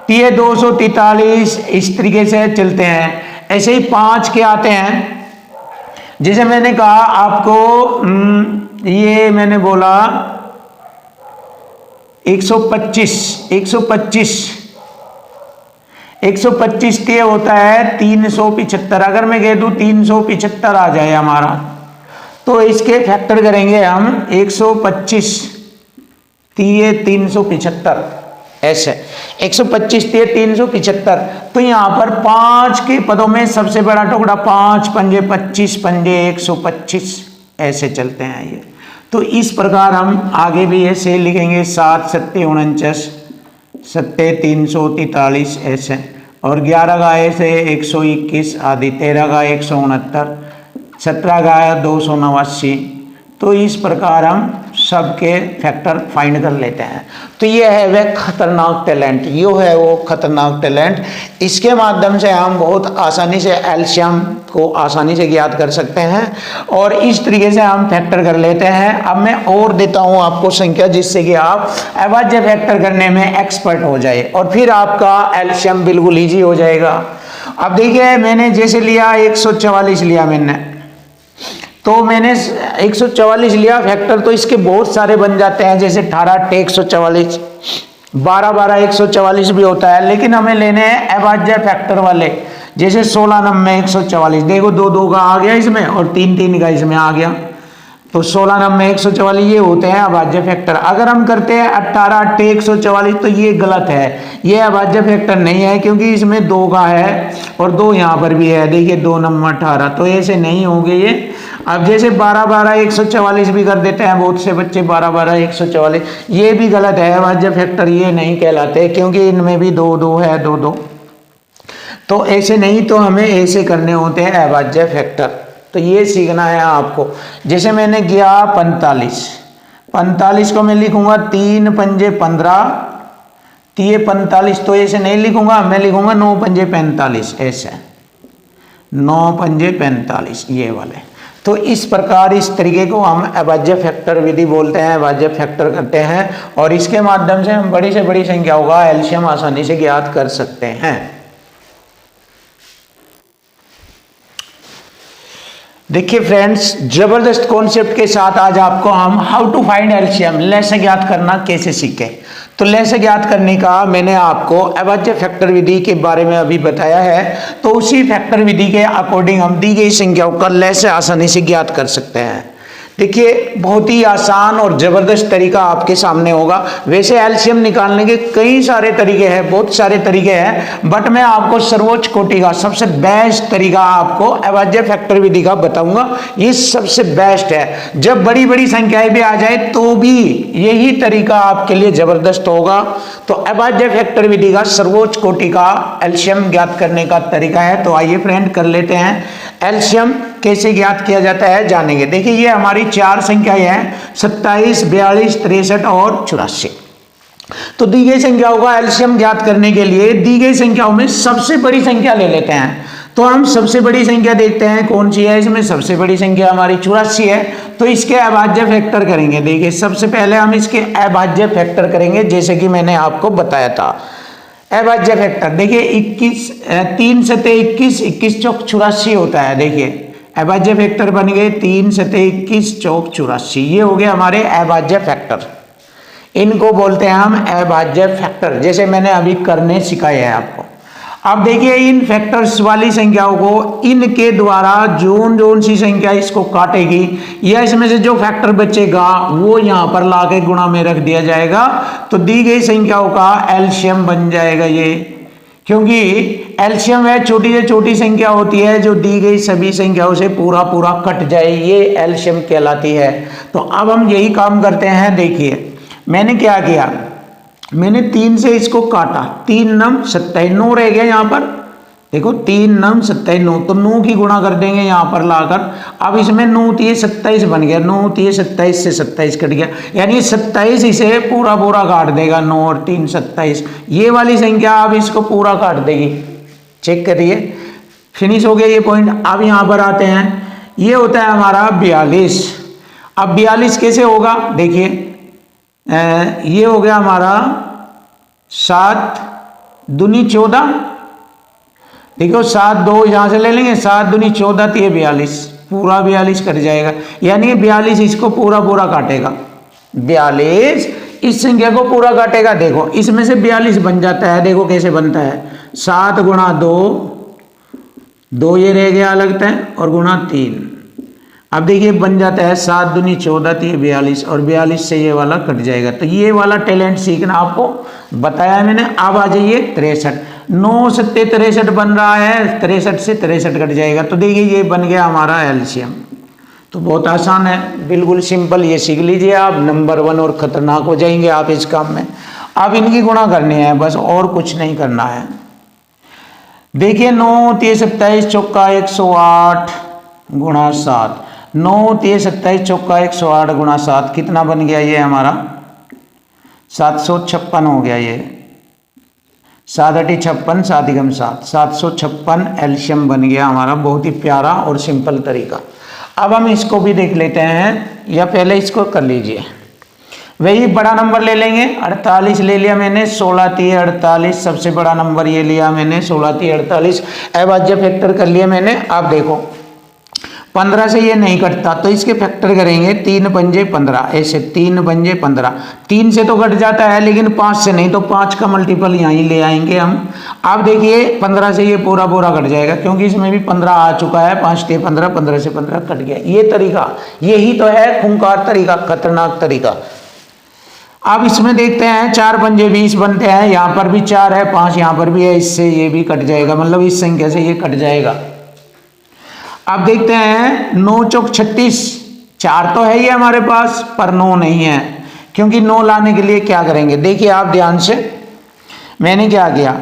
Speaker 1: 3 243, इस तरीके से चलते हैं। ऐसे ही 5 के आते हैं, जैसे मैंने कहा आपको ये मैंने बोला 125 ये होता है 375। अगर मैं कह दूं 375 आ जाए हमारा, तो इसके फैक्टर करेंगे हम 125 375, ऐसे 125 375। तो यहां पर 5 के पदों में सबसे बड़ा टुकड़ा 5 पंजे 25 पंजे 125, ऐसे चलते हैं ये। तो इस प्रकार हम आगे भी ऐसे लिखेंगे 7 7 49 7 343, ऐसे। और 11 का ऐसे 121 आदि, 13 का 169, 17 का 289। तो इस प्रकार हम सबके फैक्टर फाइंड कर लेते हैं। तो ये है वह खतरनाक टैलेंट, ये है वो खतरनाक टैलेंट। इसके माध्यम से हम बहुत आसानी से एलसीएम को आसानी से ज्ञात कर सकते हैं और इस तरीके से हम फैक्टर कर लेते हैं। अब मैं और देता हूं आपको संख्या, जिससे कि आप अभाज्य फैक्टर करने में एक्सपर्ट हो जाए और फिर आपका एलसीएम बिल्कुल ईजी हो जाएगा। अब देखिए, मैंने जैसे लिया 144 लिया मैंने, तो मैंने 144 लिया फैक्टर, तो इसके बहुत सारे बन जाते हैं, जैसे 18 8 144, 12 12 144 भी होता है। लेकिन हमें लेने हैं अभाज्य फैक्टर वाले, जैसे 16 नंबर 144, देखो 2 2 का आ गया इसमें और 3 3 का इसमें आ गया, तो 16 नंबर 144 ये होते हैं अभाज्य फैक्टर। अगर हम करते हैं 18 8 144, तो ये गलत है, ये अभाज्य फैक्टर नहीं है, क्योंकि इसमें 2 का है और 2 यहाँ पर भी है, देखिए 2 नंबर 18, तो ऐसे नहीं होंगे ये। अब जैसे 12 12 144 भी कर देते हैं बहुत से बच्चे, 12 12 144, ये भी गलत है, अभाज्य फैक्टर ये नहीं कहलाते, क्योंकि इनमें भी 2 2 है, 2 2, तो ऐसे नहीं, तो हमें ऐसे करने होते हैं अभाज्य फैक्टर। तो ये सीखना है आपको। जैसे मैंने किया 45 को मैं लिखूंगा 3 पंजे 15, तो ये 45 तो ऐसे नहीं लिखूंगा, मैं लिखूंगा 9 पंजे 45, ऐसे 9 पंजे 45 ये वाले। तो इस प्रकार इस तरीके को हम अभाज्य फैक्टर विधि बोलते हैं, अभाज्य फैक्टर करते हैं और इसके माध्यम से हम बड़ी से बड़ी संख्याओं का एलसीएम आसानी से ज्ञात कर सकते हैं। देखिए फ्रेंड्स, जबरदस्त कॉन्सेप्ट के साथ आज आपको हम हाउ टू फाइंड एलसीएम, लय ज्ञात करना कैसे सीखें। तो लय ज्ञात करने का मैंने आपको अभाज्य फैक्टर विधि के बारे में अभी बताया है, तो उसी फैक्टर विधि के अकॉर्डिंग हम दी गई संख्याओं का लय से आसानी से ज्ञात कर सकते हैं। देखिए, बहुत ही आसान और जबरदस्त तरीका आपके सामने होगा। वैसे एलसीएम निकालने के कई सारे तरीके हैं, बहुत सारे तरीके हैं, बट मैं आपको सर्वोच्च कोटि का सबसे बेस्ट तरीका आपको अभाज्य फैक्टर विधि का बताऊंगा। ये सबसे बेस्ट है, जब बड़ी बड़ी संख्याएं भी आ जाए तो भी यही तरीका आपके लिए जबरदस्त होगा। तो अभाज्य फैक्टर विधि का सर्वोच्च कोटि का एलसीएम ज्ञात करने का तरीका है। तो आइए फ्रेंड कर लेते हैं, एलसीएम कैसे ज्ञात किया जाता है जानेंगे। देखिए, ये हमारी 4 संख्याएं हैं, 27 42 63 और 84। तो दी गई संख्याओं का एलसीएम ज्ञात करने के लिए दी गई संख्याओं में सबसे बड़ी संख्या ले लेते हैं। तो हम सबसे बड़ी संख्या देखते हैं कौन सी है, इसमें सबसे बड़ी संख्या हमारी 84 है, तो इसके अभाज्य फैक्टर करेंगे। देखिए, सबसे पहले हम इसके अभाज्य फैक्टर करेंगे, जैसे कि मैंने आपको बताया था। अभाज्य फैक्टर देखिए, 21 3 सते 21 21 चौक 84 होता है। देखिए, अभाज्य फैक्टर बन गए 3 सते 21 चौक 84, ये हो गए हमारे अभाज्य फैक्टर। इनको बोलते हैं हम अभाज्य फैक्टर, जैसे मैंने अभी करने सिखाया है आपको। अब देखिए, इन फैक्टर्स वाली संख्याओं को इनके द्वारा जोन जोन सी संख्या इसको काटेगी, या इसमें से जो फैक्टर बचेगा वो यहाँ पर लाके गुणा में रख दिया जाएगा, तो दी गई संख्याओं का एलसीएम बन जाएगा ये। क्योंकि एलसीएम वह छोटी से छोटी संख्या होती है जो दी गई सभी संख्याओं से पूरा पूरा कट जाए, ये एलसीएम कहलाती है। तो अब हम यही काम करते हैं। देखिए, मैंने क्या किया, मैंने 3 से इसको काटा, 3 नम 27, 9 रह गया यहाँ पर। देखो, 3 नम 27, तो 9 की गुणा कर देंगे यहाँ पर लाकर। अब इसमें 9 3 27 बन गया, 9 3 27 से 27 कट गया, यानी 27 इसे पूरा पूरा काट देगा। 9 और 3 27, ये वाली संख्या अब इसको पूरा काट देगी। चेक करिए, फिनिश हो गया ये पॉइंट। अब यहाँ पर आते हैं, ये होता है हमारा 42। अब 42 कैसे होगा, देखिए, ये हो गया हमारा 7 दूनी 14। देखो, 7 2 यहां से ले लेंगे, 7 दूनी 14, तो ये 42 पूरा 42 कट जाएगा, यानी 42 इसको पूरा पूरा काटेगा। 42 इस संख्या को पूरा काटेगा। देखो, इसमें से 42 बन जाता है। देखो कैसे बनता है, 7 गुणा 2, 2 ये रह गया अलग है, और गुणा 3। अब देखिए बन जाता है 7 दूनी 14, तो ये 42, और 42 से ये वाला कट जाएगा। तो ये वाला टैलेंट सीखना आपको बताया मैंने। अब आ जाइए 63, 9 सत्ते 63 बन रहा है, 63 से 63 कट जाएगा। तो देखिए, ये बन गया हमारा एलसीएम। तो बहुत आसान है, बिल्कुल सिंपल, ये सीख लीजिए आप, नंबर 1 और खतरनाक हो जाएंगे आप इस काम में। अब इनकी गुणा करनी है बस, और कुछ नहीं करना है। देखिए, 9 3 27 चौका 108 गुणा 7। 9 3 27 चौका 108 गुणा 7 कितना बन गया ये हमारा 756 हो गया ये 7 8 56 7 एकम 7 756 एल्शियम बन गया हमारा। बहुत ही प्यारा और सिंपल तरीका। अब हम इसको भी देख लेते हैं या पहले इसको कर लीजिए। वही बड़ा नंबर ले लेंगे 48 ले लिया मैंने 16 3 48 सबसे बड़ा नंबर ये लिया मैंने 16 3 48 अभाज्य फैक्टर कर लिया मैंने। आप देखो 15 से ये नहीं कटता तो इसके फैक्टर करेंगे 3 पंजे 15 ऐसे 3 पंजे 15 3 से तो कट जाता है लेकिन 5 से नहीं तो 5 का मल्टीपल यहीं ले आएंगे हम। आप देखिए 15 से ये पूरा पूरा कट जाएगा क्योंकि इसमें भी 15 आ चुका है 5 से 15 15 से 15 कट गया। ये तरीका यही तो है खूंखार तरीका खतरनाक तरीका। अब इसमें देखते हैं 4 पंजे 20 बनते हैं यहाँ पर भी 4 है 5 यहाँ पर भी है इससे ये भी कट जाएगा मतलब इस संख्या से ये कट जाएगा। अब देखते हैं 9 चौक 36 4 तो है ही हमारे पास पर 9 नहीं है क्योंकि 9 लाने के लिए क्या करेंगे देखिए आप ध्यान से मैंने क्या किया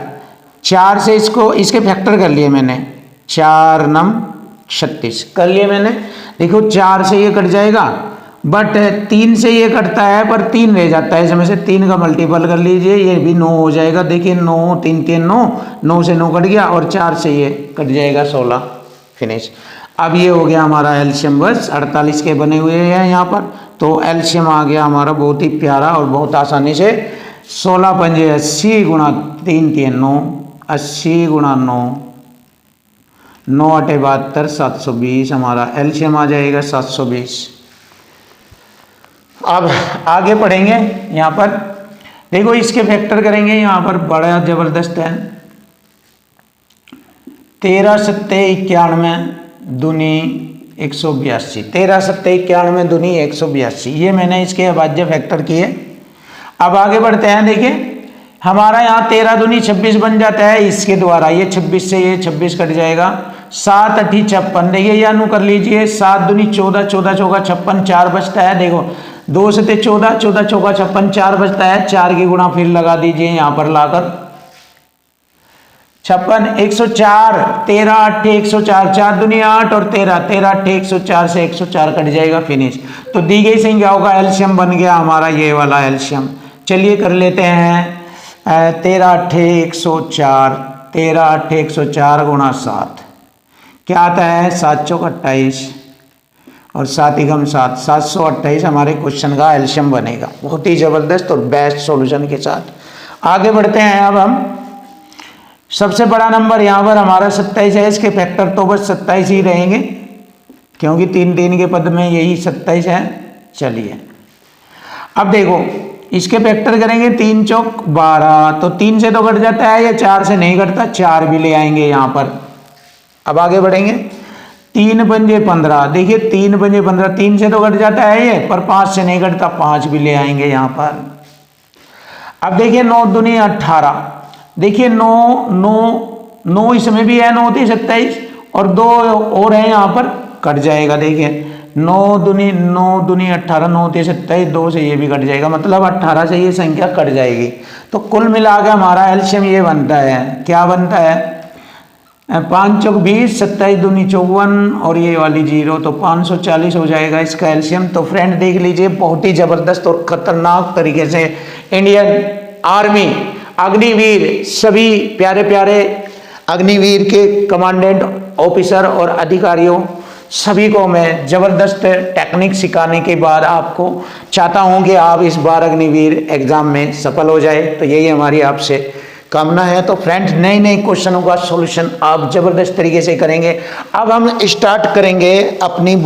Speaker 1: 4 से इसको इसके फैक्टर कर लिए मैंने 4 9 36 कर लिए मैंने। देखो 4 से ये कट जाएगा बट 3 से ये कटता है पर 3 रह जाता है इसमें से 3 का मल्टीपल कर लीजिए ये भी 9 हो जाएगा। देखिए 9 3 3 9 9 से 9 कट गया और 4 से ये कट जाएगा 16 फिनिश। अब ये हो गया हमारा एल्शियम बस 48 के बने हुए हैं यहाँ पर तो एल्शियम आ गया हमारा बहुत ही प्यारा और बहुत आसानी से 16 पंजे 80 गुणा 3 3 9 80 गुणा 9 9 8 72 720 हमारा एल्शियम आ जाएगा 720। अब आगे पढ़ेंगे यहाँ पर देखो इसके फैक्टर करेंगे यहाँ पर बड़ा जबरदस्त है 13 7 91 दूनी 182 13 7 91 दूनी 182 ये मैंने इसके अभाज्य फैक्टर किए। अब आगे बढ़ते हैं देखिए हमारा यहाँ 13 दूनी 26 बन जाता है इसके द्वारा ये 26 से ये 26 कट जाएगा 7 8 56 देखिए ये अनु कर लीजिए 7 दूनी 14 14 चौका 56 4 बचता है। देखो 2 से 14 14 चौका 56 4 बचता है 4 की गुणा फिर लगा दीजिए यहाँ पर लाकर 56 104 13 8 104 4 दूनी 8 और 13 13 8 104 से 104 कट जाएगा फिनिश। तो दी गई संख्याओं का एल्शियम बन गया हमारा ये वाला एल्शियम। चलिए कर लेते हैं 13 8 104 13 8 104 गुणा 7 क्या आता है 7 चौक 28 और 7 एकम 7 728 हमारे क्वेश्चन का एल्शियम बनेगा। बहुत ही जबरदस्त और बेस्ट सॉल्यूशन के साथ आगे बढ़ते हैं। अब हम सबसे बड़ा नंबर यहाँ पर हमारा 27 है इसके फैक्टर तो बस 27 ही रहेंगे क्योंकि 3 3 के पद में यही 27 है। चलिए अब देखो इसके फैक्टर करेंगे 3 चौक 12 तो 3 से तो कट जाता है या 4 से नहीं कटता 4 भी ले आएंगे यहाँ पर। अब आगे बढ़ेंगे 3 पंजे 15 देखिए 3 पंजे 15 3 से तो कट जाता है ये पर 5 से नहीं कटता 5 भी ले आएंगे यहाँ पर। अब देखिए 9 दूनी 18 देखिए 9 9 9 इसमें भी है 9 3 27 और 2 और है यहाँ पर कट जाएगा। देखिए 9 दूनी 18 9 3 27 2 से ये भी कट जाएगा मतलब 18 से ये संख्या कट जाएगी। तो कुल मिला के हमारा एल्शियम ये बनता है क्या बनता है 5 चौक 20 27 दूनी 54 और ये वाली 0 तो 540 हो जाएगा इसका एल्शियम। तो फ्रेंड देख लीजिए बहुत ही जबरदस्त और खतरनाक तरीके से इंडियन आर्मी अग्निवीर सभी प्यारे प्यारे अग्निवीर के कमांडेंट ऑफिसर और अधिकारियों सभी को मैं जबरदस्त टेक्निक सिखाने के बाद आपको चाहता हूं कि आप इस बार अग्निवीर एग्जाम में सफल हो जाए। तो यही हमारी आपसे कामना है। तो फ्रेंड्स नए नए क्वेश्चनों का सॉल्यूशन आप जबरदस्त तरीके से करेंगे। अब हम स्टार्ट करेंगे अपनी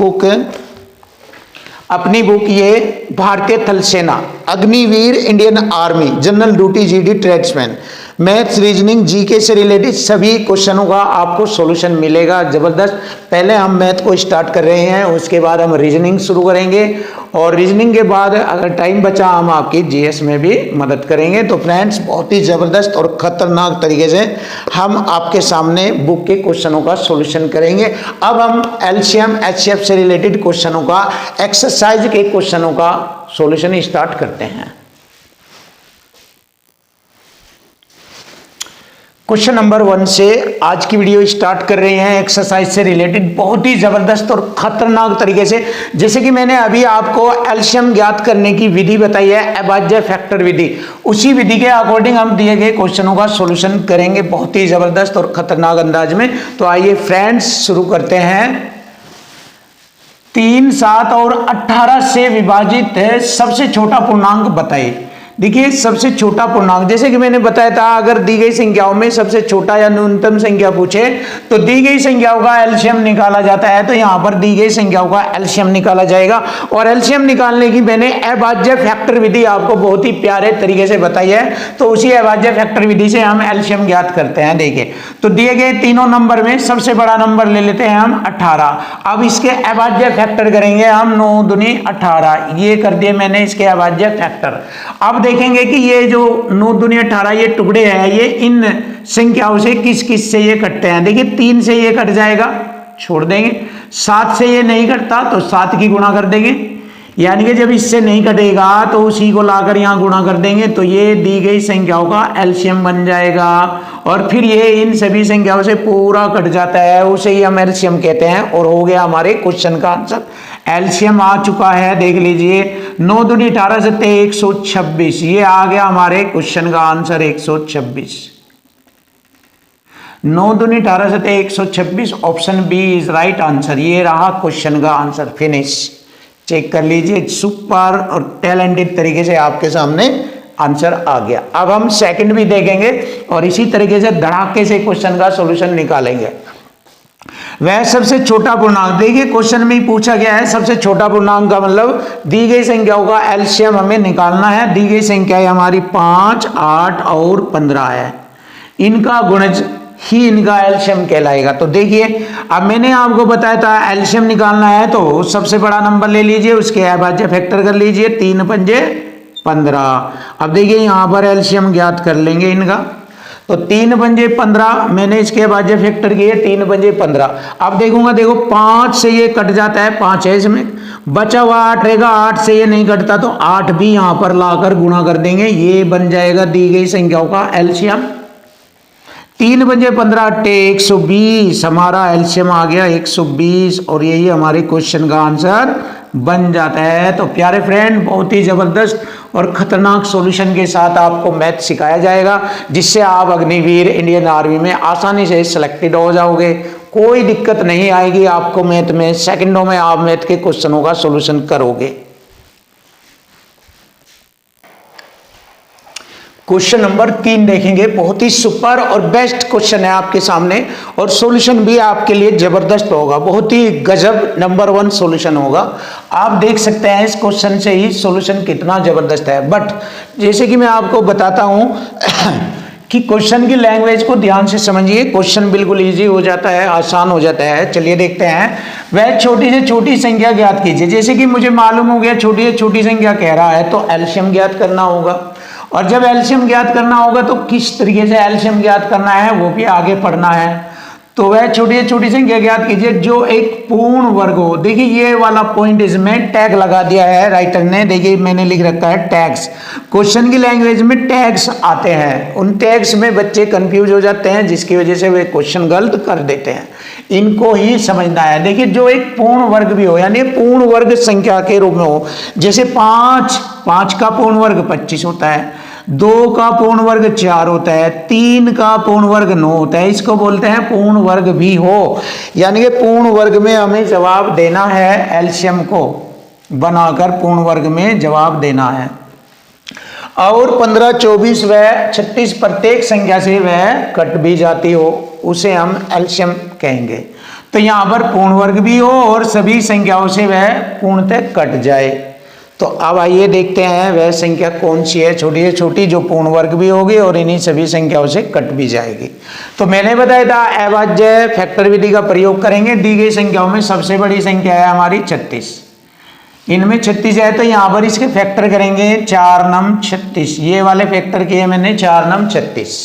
Speaker 1: बुक ये भारतीय थल सेना Agniveer Indian army general duty GD tradesman maths reasoning GK से रिलेटेड सभी क्वेश्चनों का आपको सॉल्यूशन मिलेगा जबरदस्त। पहले हम मैथ को स्टार्ट कर रहे हैं उसके बाद हम रीजनिंग शुरू करेंगे और रीजनिंग के बाद अगर टाइम बचा हम आपकी जीएस में भी मदद करेंगे। तो फ्रेंड्स बहुत ही जबरदस्त और खतरनाक तरीके से हम आपके सामने बुक के क्वेश्चनों का सॉल्यूशन करेंगे। अब हम एलसीएम एचसीएफ से रिलेटेड क्वेश्चनों का एक्सरसाइज के क्वेश्चनों का सॉल्यूशन स्टार्ट करते हैं। क्वेश्चन नंबर 1 से आज की वीडियो स्टार्ट कर रहे हैं। एक्सरसाइज से रिलेटेड बहुत ही जबरदस्त और खतरनाक तरीके से, जैसे कि मैंने अभी आपको एलसीएम ज्ञात करने की विधि बताई है, अभाज्य फैक्टर विधि, उसी विधि के अकॉर्डिंग हम दिए गए क्वेश्चनों का सॉल्यूशन करेंगे बहुत ही जबरदस्त और खतरनाक अंदाज में। तो आइए फ्रेंड्स शुरू करते हैं। 3, 7 और 18 से विभाजित है सबसे छोटा पूर्णांक बताइए। देखिए सबसे छोटा पूर्णांक, जैसे कि मैंने बताया था, अगर दी गई संख्याओं में सबसे छोटा या न्यूनतम संख्या पूछे तो दी गई संख्याओं का एलसीएम निकाला जाता है। तो यहां पर दी गई संख्याओं का एलसीएम निकाला जाएगा और एलसीएम निकालने की मैंने अभाज्य फैक्टर विधि आपको बहुत ही प्यारे तरीके से बताई है। तो उसी अभाज्य फैक्टर विधि से हम एलसीएम ज्ञात करते हैं। देखिए तो दिए गए तीनों नंबर में सबसे बड़ा नंबर ले लेते हैं हम 18। अब इसके अभाज्य फैक्टर करेंगे हम, 9 दूनी 18, ये कर दिए मैंने इसके अभाज्य फैक्टर। अब देखेंगे कि ये जो 9 दूनी 18 ये टुकड़े हैं, ये इन संख्याओं से किस किस से ये कटते हैं। देखिए 3 से ये कट जाएगा, छोड़ देंगे। 7 से ये नहीं कटता तो 7 की गुणा कर देंगे, यानी कि जब इससे नहीं कटेगा तो उसी को लाकर यहां गुणा कर देंगे तो ये दी गई संख्याओं का एलसीएम बन जाएगा। और फिर ये इन सभी संख्याओं से पूरा कट जाता है, उसे ही हम एलसीएम कहते हैं। और हो गया हमारे क्वेश्चन का आंसर, एलसीएम आ चुका है। देख लीजिए 9 दूनी 18 से 126, ये आ गया हमारे क्वेश्चन का आंसर 126। 9 दूनी 18 से 126, option B is right answer. ये रहा क्वेश्चन का आंसर, फिनिश। चेक कर लीजिए, सुपर और टैलेंटेड तरीके से आपके सामने आंसर आ गया। अब हम सेकंड भी देखेंगे और इसी तरीके से धड़ाके से क्वेश्चन का सॉल्यूशन निकालेंगे। वह सबसे छोटा पूर्णांक, देखिए क्वेश्चन में ही पूछा गया है सबसे छोटा पूर्णांक का मतलब दी गई संख्याओं का एलसीएम हमें निकालना है। दी गई संख्या हमारी 5, 8 और 15 है, इनका गुणज ही इनका एलसीएम कहलाएगा। तो देखिए अब मैंने आपको बताया था एलसीएम निकालना है तो सबसे बड़ा नंबर ले लीजिए, उसके अभाज्य फैक्टर कर लीजिए, 3 पंजे 15। अब देखिए यहां पर एलसीएम ज्ञात कर लेंगे इनका, तो 3 पंजे 15 मैंने इसके अभाज्य फैक्टर किए, 3 पंजे 15। अब देखूंगा, देखो 5 से ये कट जाता है, 5 है इसमें, बचा हुआ 8 रहेगा, 8 से ये नहीं कटता तो 8 भी यहां पर लाकर गुणा कर देंगे, ये बन जाएगा दी गई संख्याओं का एलसीएम। 3 पंजे 15 8 120, हमारा एलसीएम आ गया 120 और यही हमारे क्वेश्चन का आंसर बन जाता है। तो प्यारे फ्रेंड, बहुत ही जबरदस्त और खतरनाक सॉल्यूशन के साथ आपको मैथ सिखाया जाएगा, जिससे आप अग्निवीर इंडियन आर्मी में आसानी से सिलेक्टेड हो जाओगे। कोई दिक्कत नहीं आएगी आपको मैथ में, सेकंडों में आप मैथ के क्वेश्चनों का सॉल्यूशन करोगे। क्वेश्चन नंबर 3 देखेंगे, बहुत ही सुपर और बेस्ट क्वेश्चन है आपके सामने और सॉल्यूशन भी आपके लिए जबरदस्त होगा, बहुत ही गजब नंबर 1 सॉल्यूशन होगा। आप देख सकते हैं इस क्वेश्चन से ही सॉल्यूशन कितना जबरदस्त है। बट जैसे कि मैं आपको बताता हूं कि क्वेश्चन की लैंग्वेज को ध्यान से समझिए, क्वेश्चन बिल्कुल इजी हो जाता है, आसान हो जाता है। चलिए देखते हैं। वह छोटी से छोटी संख्या ज्ञात कीजिए। जैसे कि मुझे मालूम हो गया छोटी से छोटी संख्या कह रहा है तो एलसीएम ज्ञात करना होगा, और जब एलसीएम ज्ञात करना होगा तो किस तरीके से एलसीएम ज्ञात करना है वो भी आगे पढ़ना है। तो वह छोटी से छोटी संख्या ज्ञात कीजिए जो एक पूर्ण वर्ग हो। देखिए ये वाला पॉइंट इसमें टैग लगा दिया है राइटर ने, देखिए मैंने लिख रखा है टैग्स। क्वेश्चन की लैंग्वेज में टैग्स आते हैं, उन टैग्स में बच्चे कंफ्यूज हो जाते हैं, जिसकी वजह से वे क्वेश्चन गलत कर देते हैं। इनको ही समझना है। देखिए जो एक पूर्ण वर्ग भी हो, यानी पूर्ण वर्ग संख्या के रूप में हो, जैसे 5 का पूर्ण वर्ग 25 होता है, 2 का पूर्ण वर्ग 4 होता है, 3 का पूर्ण वर्ग 9 होता है, इसको बोलते हैं पूर्ण वर्ग भी हो। यानी कि पूर्ण वर्ग में हमें जवाब देना है, एलसीएम को बनाकर पूर्ण वर्ग में जवाब देना है। और 15, 24 व 36 प्रत्येक संख्या से वह कट भी जाती हो, उसे हम एलसीएम कहेंगे। तो यहां पर पूर्ण वर्ग भी हो और सभी संख्याओं से वह पूर्णतः कट जाए। तो अब आइए देखते हैं वह संख्या कौन सी है छोटी से छोटी जो पूर्ण वर्ग भी होगी और इन्हीं सभी संख्याओं से कट भी जाएगी। तो मैंने बताया था अभाज्य फैक्टर विधि का प्रयोग करेंगे। दी गई संख्याओं में सबसे बड़ी संख्या है हमारी 36, इनमें 36 है तो यहाँ पर इसके फैक्टर करेंगे 4 नम 36, ये वाले फैक्टर किए मैंने 4 नम 36।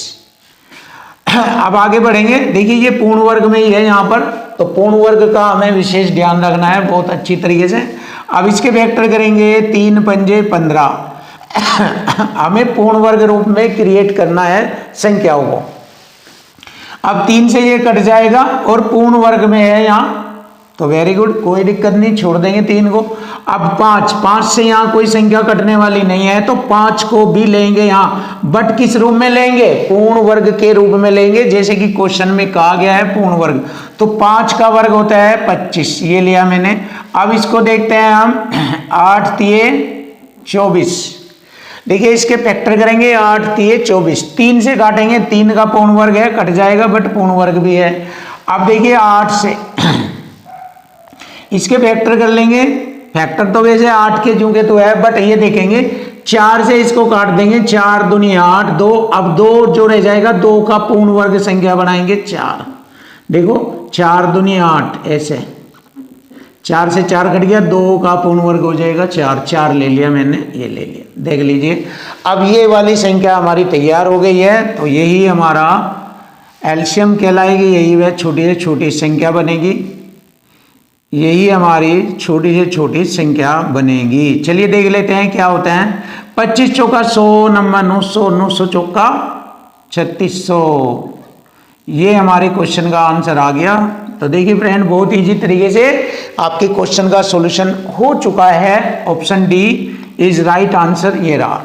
Speaker 1: अब आगे बढ़ेंगे। देखिए ये पूर्ण वर्ग में ही है यहाँ पर, तो पूर्ण वर्ग का हमें विशेष ध्यान रखना है बहुत अच्छी तरीके से। अब इसके फैक्टर करेंगे 3 पंजे 15। हमें पूर्ण वर्ग रूप में क्रिएट करना है संख्याओं को। अब 3 से ये कट जाएगा और पूर्ण वर्ग में है यहाँ, तो वेरी गुड, कोई दिक्कत नहीं, छोड़ देंगे 3 को। अब 5 से यहाँ कोई संख्या कटने वाली नहीं है, तो 5 को भी लेंगे यहाँ, बट किस रूप में लेंगे? पूर्ण वर्ग के रूप में लेंगे, जैसे कि क्वेश्चन में कहा गया है पूर्ण वर्ग। तो 5 का वर्ग होता है 25, ये लिया मैंने। अब इसको देखते हैं हम, 8 तिये 24। देखिए इसके फैक्टर करेंगे, 8 तिये 24, 3 से काटेंगे, 3 का पूर्ण वर्ग है, कट जाएगा, बट पूर्ण वर्ग भी है। अब देखिए 8 से इसके फैक्टर कर लेंगे, फैक्टर तो वैसे 8 के चूंकि तो है, बट ये देखेंगे 4 से इसको काट देंगे, 4 दूनी 8, 2, अब 2 जो रह जाएगा, 2 का पूर्ण वर्ग संख्या बनाएंगे 4। देखो 4 दूनी 8, ऐसे 4 से 4 कट गया, 2 का पूर्ण वर्ग हो जाएगा 4, 4 ले लिया मैंने, ये ले लिया, देख लीजिए। अब ये वाली संख्या हमारी तैयार हो गई है, तो यही हमारा एलसीएम कहलाएगी, यही वह छोटी से छोटी संख्या बनेगी, यही हमारी छोटी से छोटी संख्या बनेगी। चलिए देख लेते हैं क्या होता है। 25 चौका 100, नंबर 900, 900 चौका 3600, ये हमारे क्वेश्चन का आंसर आ गया। तो देखिए फ्रेंड, बहुत इजी तरीके से आपके क्वेश्चन का सॉल्यूशन हो चुका है। Option D is right answer, ये रहा।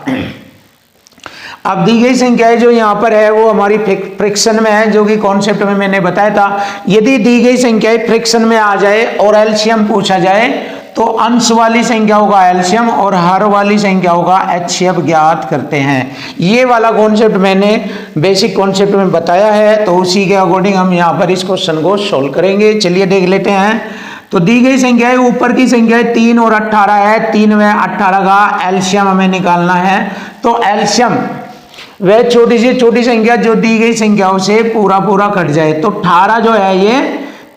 Speaker 1: अब दी गई संख्याएं जो यहाँ पर है वो हमारी फ्रैक्शन में है, जो कि कॉन्सेप्ट में मैंने बताया था। यदि दी गई संख्याएं फ्रैक्शन में आ जाए और एलसीएम पूछा जाए, तो अंश वाली संख्याओं का एलसीएम और हर वाली संख्याओं का एचसीएफ ज्ञात करते हैं। ये वाला कॉन्सेप्ट मैंने बेसिक कॉन्सेप्ट में बताया है, तो उसी के अकॉर्डिंग हम यहाँ पर इस क्वेश्चन को सोल्व करेंगे। चलिए देख लेते हैं। तो दी गई संख्याएं, ऊपर की संख्याएं 3 और 18 है, 3 व 18 का एलसीएम हमें निकालना है। तो एलसीएम वह छोटी से छोटी संख्या जो दी गई संख्याओं से पूरा पूरा कट जाए। तो 18 जो है ये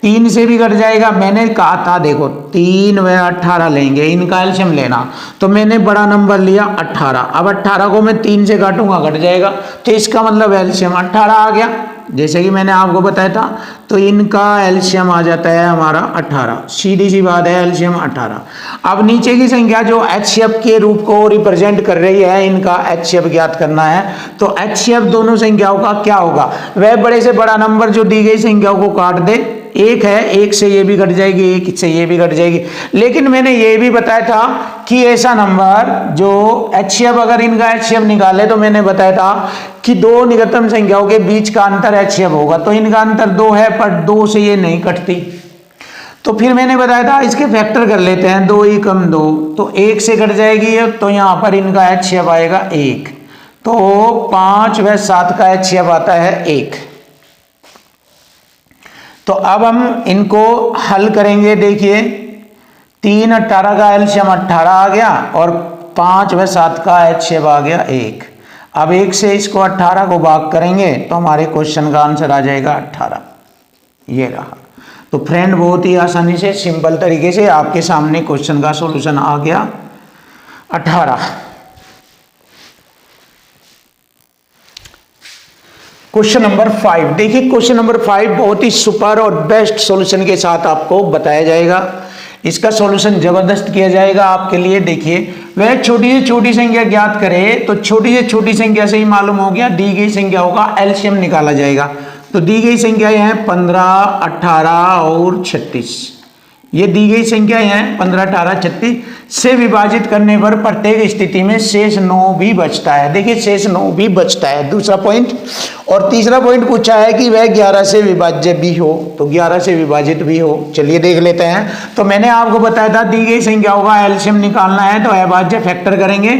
Speaker 1: 3 से भी कट जाएगा। मैंने कहा था देखो 3 व 18 लेंगे, इनका एलसीएम लेना, तो मैंने बड़ा नंबर लिया 18। अब 18 को मैं 3 से काटूंगा, कट जाएगा, तो इसका मतलब एलसीएम 18 आ गया, जैसे कि मैंने आपको बताया था। तो इनका एलसीएम आ जाता है हमारा 18, सीधी सी बात है, एलसीएम 18। अब नीचे की संख्या जो एचसीएफ के रूप को रिप्रेजेंट कर रही है, इनका एचसीएफ ज्ञात करना है। तो एचसीएफ दोनों संख्याओं का क्या होगा? वह बड़े से बड़ा नंबर जो दी गई संख्याओं को काट दे, 1 है, 1 से ये भी कट जाएगी, 1 से ये भी कट जाएगी। लेकिन मैंने ये भी बताया था कि ऐसा नंबर जो एचसीएफ, अगर इनका एचसीएफ निकाले, तो मैंने बताया था कि 2 निकटतम संख्याओं के बीच का अंतर एचसीएफ होगा। तो इनका अंतर 2 है, पर 2 से ये नहीं कटती। तो फिर मैंने बताया था इसके फैक्टर कर लेते हैं, 2 ही कम 2, तो 1 से कट जाएगी, तो यहाँ पर इनका एचसीएफ आएगा 1। तो 5 व 7 का एचसीएफ आता है 1। तो अब हम इनको हल करेंगे। देखिए 3 18 का एलसीएम 18 आ गया, और 5 व 7 का एचसीएफ आ गया 1। अब 1 से इसको 18 को भाग करेंगे, तो हमारे क्वेश्चन का आंसर आ जाएगा 18, ये रहा। तो फ्रेंड, बहुत ही आसानी से, सिंपल तरीके से आपके सामने क्वेश्चन का सॉल्यूशन आ गया 18। क्वेश्चन नंबर 5 देखिए, क्वेश्चन नंबर 5 बहुत ही सुपर और बेस्ट सॉल्यूशन के साथ आपको बताया जाएगा। इसका सॉल्यूशन जबरदस्त किया जाएगा आपके लिए। देखिए, वह छोटी से छोटी संख्या ज्ञात करे, तो छोटी से छोटी संख्या से ही मालूम हो गया दी गई संख्याओं का एलसीएम निकाला जाएगा। तो दी गई संख्याएं हैं 15, 18 और 36। ये दी गई संख्याएं हैं 15, 18, 36 से विभाजित करने पर प्रत्येक स्थिति में शेष 9 भी बचता है। देखिए शेष 9 भी बचता है, दूसरा पॉइंट। और तीसरा पॉइंट पूछा है कि वह 11 से विभाज्य भी हो, तो 11 से विभाजित भी हो। चलिए देख लेते हैं। तो मैंने आपको बताया था दी गई संख्याओं का एलसीएम निकालना है, तो अभाज्य फैक्टर करेंगे,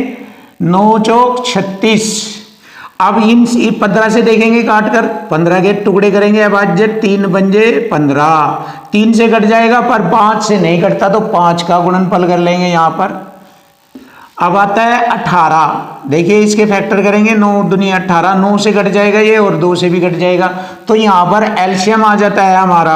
Speaker 1: 9 चौक 36। अब इन 15 से देखेंगे काट कर, 15 के टुकड़े करेंगे अभाज्य, 3 पंजे 15, 3 से कट जाएगा, पर 5 से नहीं कटता, तो 5 का गुणनफल कर लेंगे यहाँ पर। अब आता है 18। देखिए इसके फैक्टर करेंगे, 9 दूनी 18, 9 से कट जाएगा ये, और 2 से भी कट जाएगा, तो यहाँ पर एलसीएम आ जाता है हमारा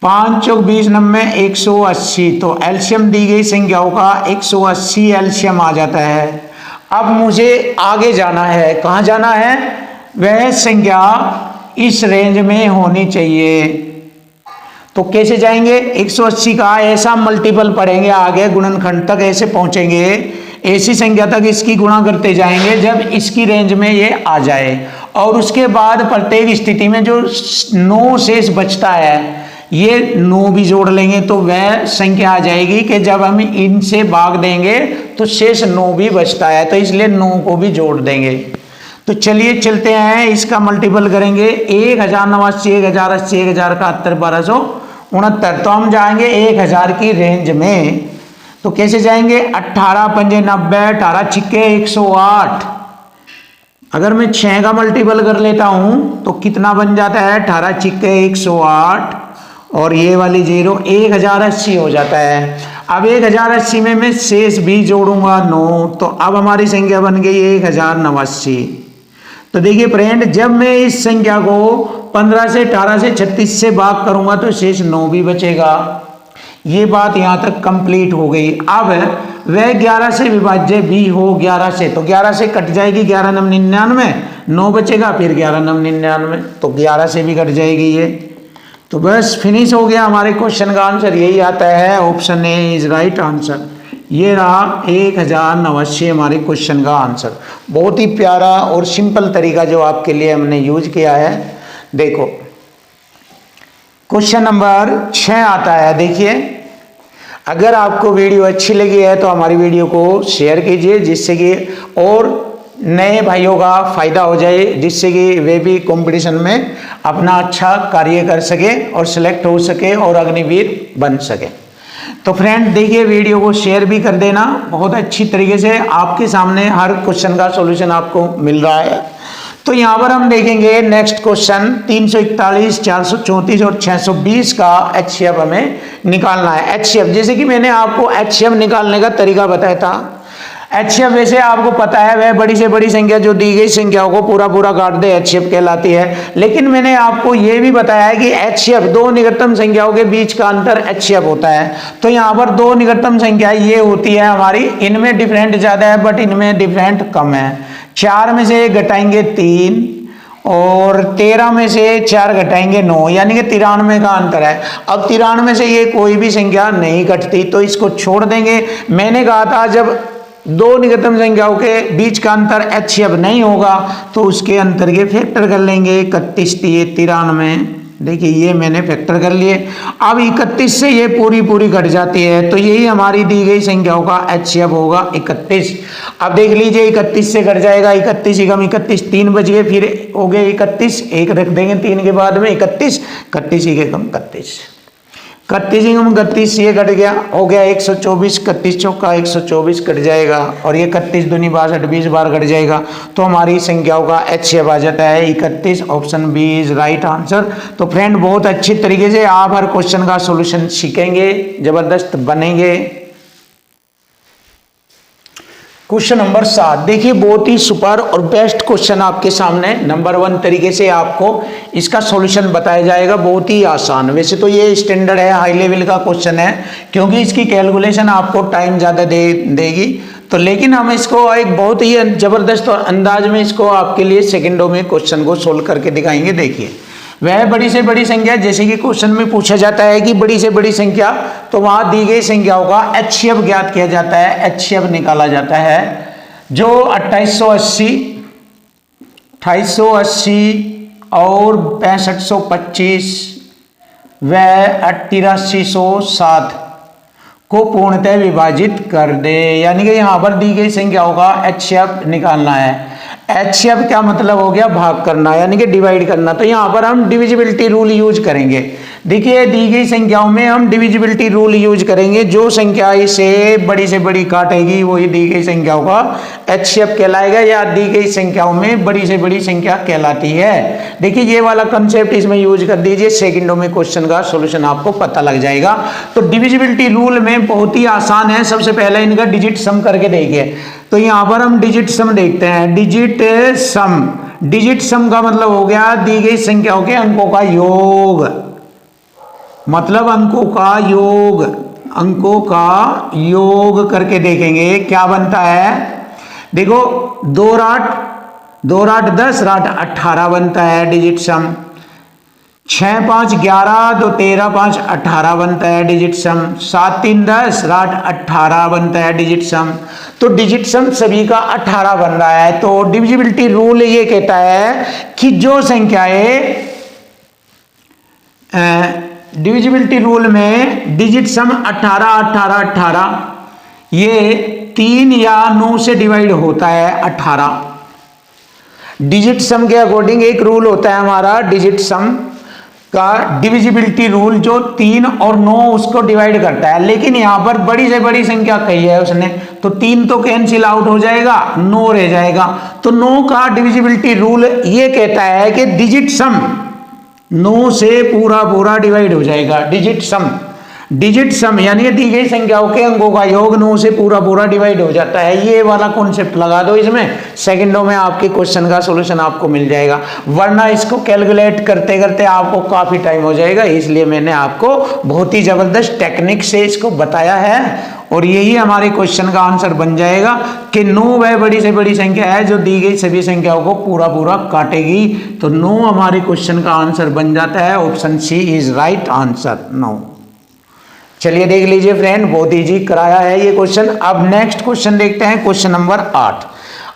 Speaker 1: 5 चौक 20 नब्बे 180। तो एलसीएम दी गई संख्याओं का 180 एलसीएम आ जाता है। अब मुझे आगे जाना है, कहाँ जाना है? वह संख्या इस रेंज में होनी चाहिए। तो कैसे जाएंगे? 180 का ऐसा मल्टीपल पढ़ेंगे, आगे गुणनखंड तक ऐसे पहुंचेंगे, ऐसी संख्या तक इसकी गुणा करते जाएंगे जब इसकी रेंज में ये आ जाए। और उसके बाद प्रत्येक स्थिति में जो 9 शेष बचता है, ये 9 भी जोड़ लेंगे तो वह संख्या आ जाएगी कि जब हम इनसे भाग देंगे तो शेष 9 भी बचता है, तो इसलिए 9 को भी जोड़ देंगे। तो चलिए चलते हैं, इसका मल्टीपल करेंगे 1089, 1080, 1071, 1269। तो हम जाएंगे 1000 की रेंज में। तो कैसे जाएंगे? 18 पंजे 90, 18 छिक्के 108। अगर मैं 6 का मल्टीपल कर लेता हूं तो कितना बन जाता है? 18 छिक्के 108 और ये वाली 0, 1080 हो जाता है। अब 1080 में मैं शेष भी जोड़ूंगा 9, तो अब हमारी संख्या बन गई 1089। तो देखिए फ्रेंड, जब मैं इस संख्या को 15 से 18 से 36 से भाग करूंगा तो शेष 9 भी बचेगा। ये बात यहां तक कंप्लीट हो गई। अब वह 11 से विभाज्य भी हो 11 से, तो 11 से कट जाएगी 11 9 99, 9 बचेगा, फिर 11 9 99, तो 11 से भी कट जाएगी ये। तो बस फिनिश हो गया हमारे क्वेश्चन का आंसर, यही आता है, option A is right answer. ये रहा 1089 हमारे क्वेश्चन का आंसर। बहुत ही प्यारा और सिंपल तरीका जो आपके लिए हमने यूज किया है। देखो क्वेश्चन नंबर 6 आता है। देखिए, अगर आपको वीडियो अच्छी लगी है तो हमारी वीडियो को शेयर कीजिए, जिससे कि और नए भाइयों का फायदा हो जाए, जिससे कि वे भी कंपटीशन में अपना अच्छा कार्य कर सके और सिलेक्ट हो सके और अग्निवीर बन सके। तो फ्रेंड देखिए, वीडियो को शेयर भी कर देना। बहुत अच्छी तरीके से आपके सामने हर क्वेश्चन का सॉल्यूशन आपको मिल रहा है। तो यहाँ पर हम देखेंगे नेक्स्ट क्वेश्चन 341, 434 और 620 का HCF हमें निकालना है। HCF जैसे कि मैंने आपको HCF निकालने का तरीका बताया था। HCF वैसे आपको पता है, वह बड़ी से बड़ी संख्या जो दी गई संख्याओं को पूरा पूरा काट दे HCF कहलाती है। लेकिन मैंने आपको यह भी बताया है कि HCF दो निकटतम संख्याओं के बीच का अंतर HCF होता है। तो यहाँ पर दो निकटतम संख्या ये होती है हमारी, इनमें डिफरेंट ज्यादा है बट इनमें डिफरेंट कम है। 4 में से घटाएंगे 3 और 13 में से 4 घटाएंगे 9, यानी कि 93 का अंतर है। अब 93 से ये कोई भी संख्या नहीं घटती, तो इसको छोड़ देंगे। मैंने कहा था जब दो निकटतम संख्याओं के बीच का अंतर HCF नहीं होगा तो उसके अंतर के फैक्टर कर लेंगे। 31 दिए 93, देखिए ये मैंने फैक्टर कर लिए। अब 31 से ये पूरी पूरी घट जाती है, तो यही हमारी दी गई संख्याओं का HCF होगा 31। अब देख लीजिए 31 से घट जाएगा 31 एकम 31, 3 बच गए, फिर हो गए 31, एक रख देंगे 3 के बाद में 31, 31 एकम 31, 31 एकम 31, ये कट गया, हो गया 124, 31 चौका 124 कट जाएगा और ये 31 दूनी 62, 20 बार कट जाएगा। तो हमारी संख्याओं का HCF आ जाता है 31। Option B is right answer. तो फ्रेंड बहुत अच्छी तरीके से आप हर क्वेश्चन का सॉल्यूशन सीखेंगे, जबरदस्त बनेंगे। क्वेश्चन नंबर 7 देखिए, बहुत ही सुपर और बेस्ट क्वेश्चन आपके सामने नंबर 1 तरीके से आपको इसका सॉल्यूशन बताया जाएगा, बहुत ही आसान। वैसे तो ये स्टैंडर्ड है, हाई लेवल का क्वेश्चन है, क्योंकि इसकी कैलकुलेशन आपको टाइम ज़्यादा देगी। तो लेकिन हम इसको एक बहुत ही जबरदस्त और अंदाज में इसको आपके लिए सेकंडों में क्वेश्चन को सोल्व करके दिखाएंगे। देखिए, वह बड़ी से बड़ी संख्या, जैसे कि क्वेश्चन में पूछा जाता है कि बड़ी से बड़ी संख्या, तो वहां दी गई संख्याओं का HCF ज्ञात किया जाता है, HCF निकाला जाता है। जो 2880 और 6525 व 8307 को पूर्णतः विभाजित कर दे, यानी कि यहां पर दी गई संख्याओं का HCF निकालना है। HCF क्या मतलब हो गया? भाग करना, यानी कि डिवाइड करना। तो यहां पर हम डिविजिबिलिटी रूल यूज करेंगे। देखिए, दी गई संख्याओं में हम डिविजिबिलिटी रूल यूज करेंगे। जो संख्या इसे बड़ी से बड़ी काटेगी वही दी गई संख्याओं का HCF कहलाएगा, या दी गई संख्याओं में बड़ी से बड़ी संख्या कहलाती है। देखिए, ये वाला कंसेप्ट इसमें यूज कर दीजिए, सेकंडों में क्वेश्चन का सॉल्यूशन आपको पता लग जाएगा। तो डिविजिबिलिटी रूल में बहुत ही आसान है। सबसे पहले इनका डिजिट सम करके देखिए। तो यहां पर हम डिजिट सम देखते हैं। डिजिट सम का मतलब हो गया दी गई संख्याओं के अंकों का योग, मतलब अंकों का योग करके देखेंगे क्या बनता है। देखो, 2 8 10 8 18 बनता है डिजिट सम। 6 5 11, 2 13, 5 18 बनता है डिजिट सम। 7 3 10, 8 18 बनता है डिजिट सम। तो डिजिट सम सभी का 18 बन रहा है। तो डिविजिबिलिटी रूल ये कहता है कि जो संख्याएं डिविजिबिलिटी रूल में डिजिट सम 18 18 18 ये 3 या 9 से डिवाइड होता है 18। डिजिट सम के अकॉर्डिंग एक रूल होता है हमारा डिजिट सम का डिविजिबिलिटी रूल, जो 3 और 9 उसको डिवाइड करता है। लेकिन यहां पर बड़ी से बड़ी संख्या कही है उसने, तो 3 तो कैंसिल आउट हो जाएगा, 9 रह जाएगा। तो 9 का डिविजिबिलिटी रूल ये कहता है कि डिजिट सम 9 से पूरा पूरा डिवाइड हो जाएगा। डिजिट सम यानी कि दी गई संख्याओं के अंकों का योग 9 से पूरा पूरा डिवाइड हो जाता है। ये वाला कॉन्सेप्ट लगा दो इसमें, सेकंडों में आपके क्वेश्चन का सॉल्यूशन आपको मिल जाएगा। वरना इसको कैलकुलेट करते करते आपको काफी टाइम हो जाएगा, इसलिए मैंने आपको बहुत ही जबरदस्त टेक्निक से इसको बताया है। और यही हमारे क्वेश्चन का आंसर बन जाएगा कि 9 वह बड़ी से बड़ी संख्या है जो दी गई सभी संख्याओं को पूरा पूरा काटेगी। तो 9 हमारे क्वेश्चन का आंसर बन जाता है। Option C is right answer 9। चलिए देख लीजिए फ्रेंड, बहुत इजी कराया है ये क्वेश्चन। अब नेक्स्ट क्वेश्चन देखते हैं, क्वेश्चन नंबर 8।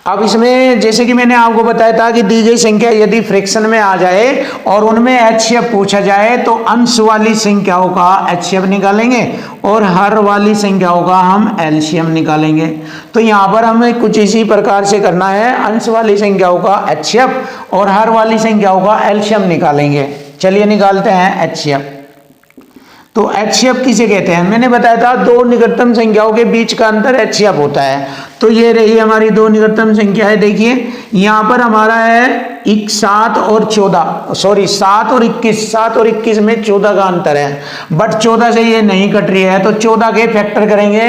Speaker 1: अब इसमें जैसे कि मैंने आपको बताया था कि दी गई संख्या यदि फ्रैक्शन में आ जाए और उनमें एचसीएफ पूछा जाए तो अंश वाली संख्याओं का एचसीएफ निकालेंगे और हर वाली संख्याओं का हम एलसीएम निकालेंगे। तो यहाँ पर हमें कुछ इसी प्रकार से करना है, अंश वाली संख्याओं का एचसीएफ और हर वाली संख्याओं का एलसीएम निकालेंगे। चलिए निकालते हैं एचसीएफ। तो एचसीएफ किसे कहते हैं? मैंने बताया था दो निकटतम संख्याओं के बीच का अंतर एचसीएफ होता है। तो ये रही हमारी दो निकटतम संख्याएं। देखिए यहाँ पर हमारा है 7 और 14, सॉरी 7 और 21, 7 और 21 में 14 का अंतर है, बट 14 से ये नहीं कट रही है। तो 14 के फैक्टर करेंगे,